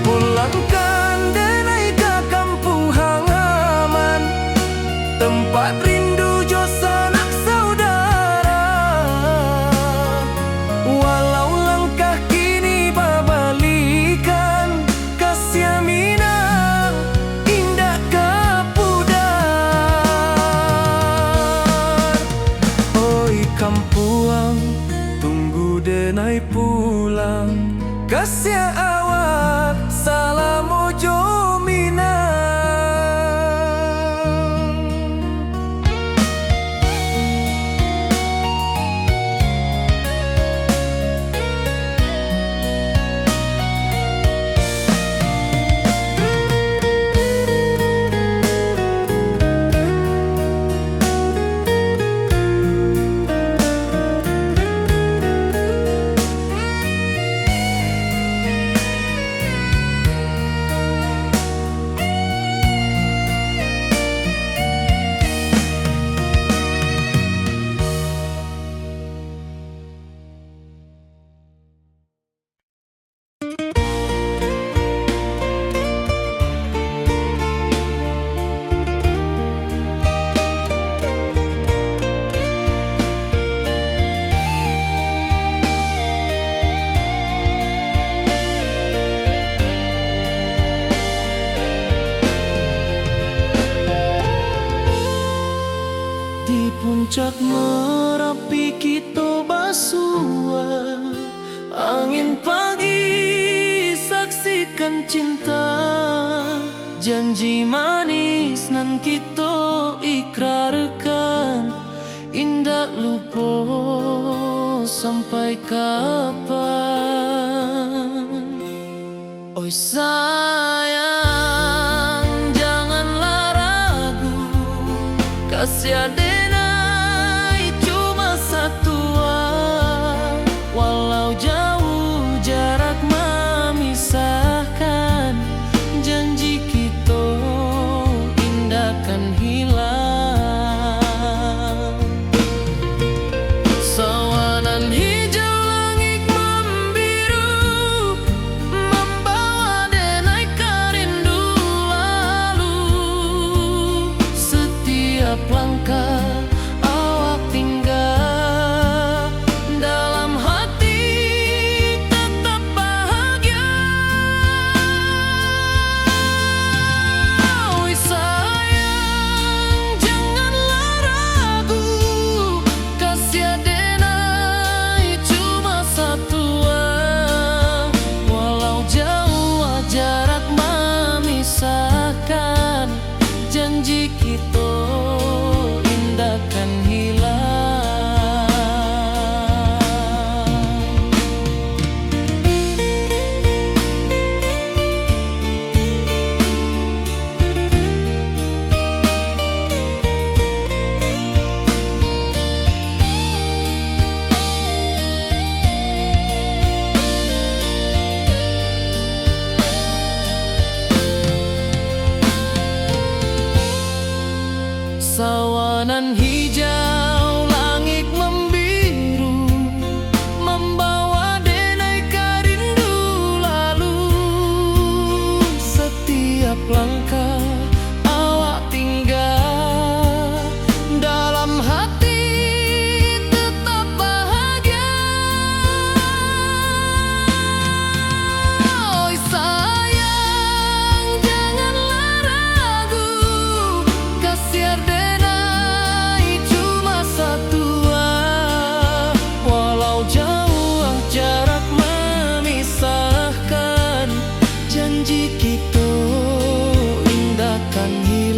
Speaker 1: Pulangkan denai ke kampung halaman, tempat rindu jo sanak saudara. Walau langkah kini babalikan, kasih minang indah kapudar. Oi kampuang, tunggu denai pulang, kasih awak salam ojo minang. puncak Merapi kita basua, angin pagi saksikan cinta, janji manis nan kita ikrarkan, indah lupa sampai kapan. Oi sayang, janganlah ragu, kasih adenai cuma satu, walau jauh jarak memisahkan, janji kita indah kan hilang. Sawanan hijau langit membiru, membawa denai kerindu lalu. Setiap langkah awak tinggal, dalam hati tetap bahagia. Oi sayang, janganlah ragu, kasih adenai cuma satu, walau jauh jarak memisahkan, janji kita indah kan hilang. Sawanan hijau langit membiru, membawa denai kerindu lalu. Setiap langkah awak tinggal, dalam hati tetap bahagia. Oi sayang, janganlah ragu, kasih adenai cuma satu, walau jauh jarak memisahkan, janji kita indah kan hilang.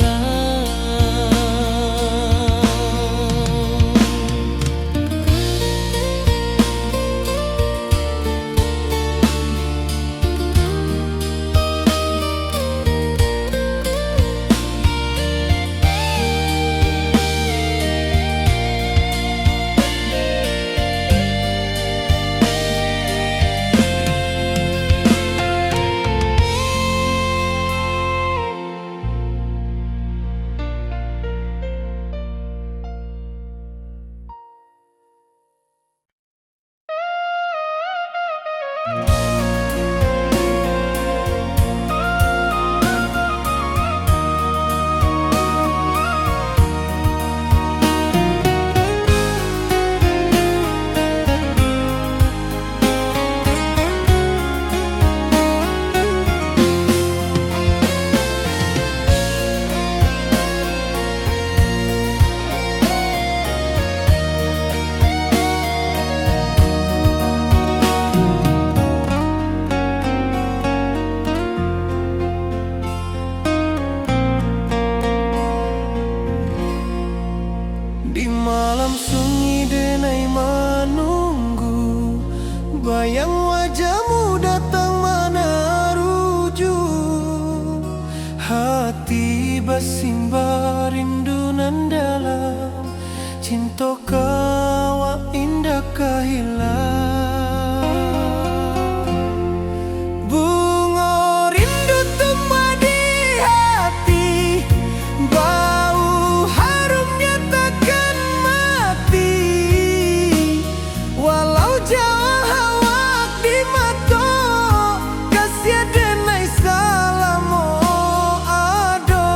Speaker 1: Di malam sunyi denai menunggu, bayang wajahmu datang meneruju. Hati bersimbar rindu nan dalam, cinta kau indah kehilang. Bunga rindu tumbuh di hati, bau harumnya takkan mati, walau jauh awak di mata, kasih adenai salam ado.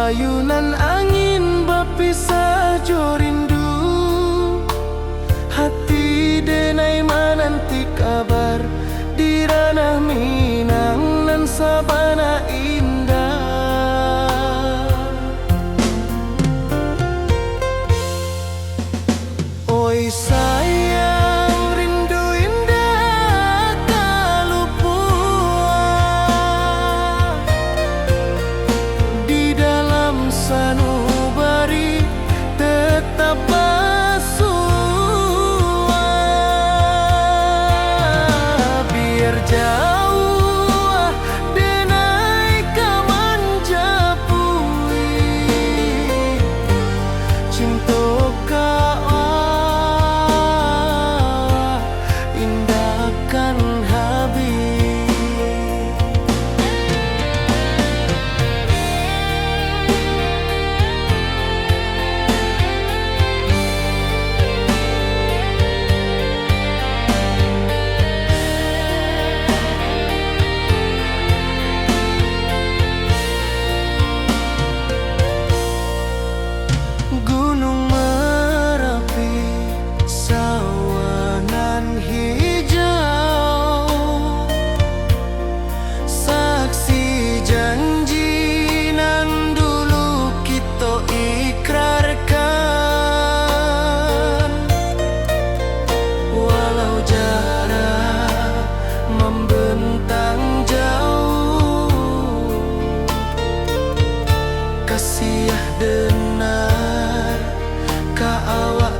Speaker 1: ayunan angin berpisah jo rindu, hati denai menanti kabar di ranah Minang nan sabana indah. Oi sayang, rindu indah kalupua di dalam sanubari tetap bersua. Biar jauh denai kaman japui, cinta indahkan habis. Gunung Merapi, sawanan hijau, saksi janji nan dulu kita ikrarkan. Walau jarak membentang jauh, kasih denar ka awak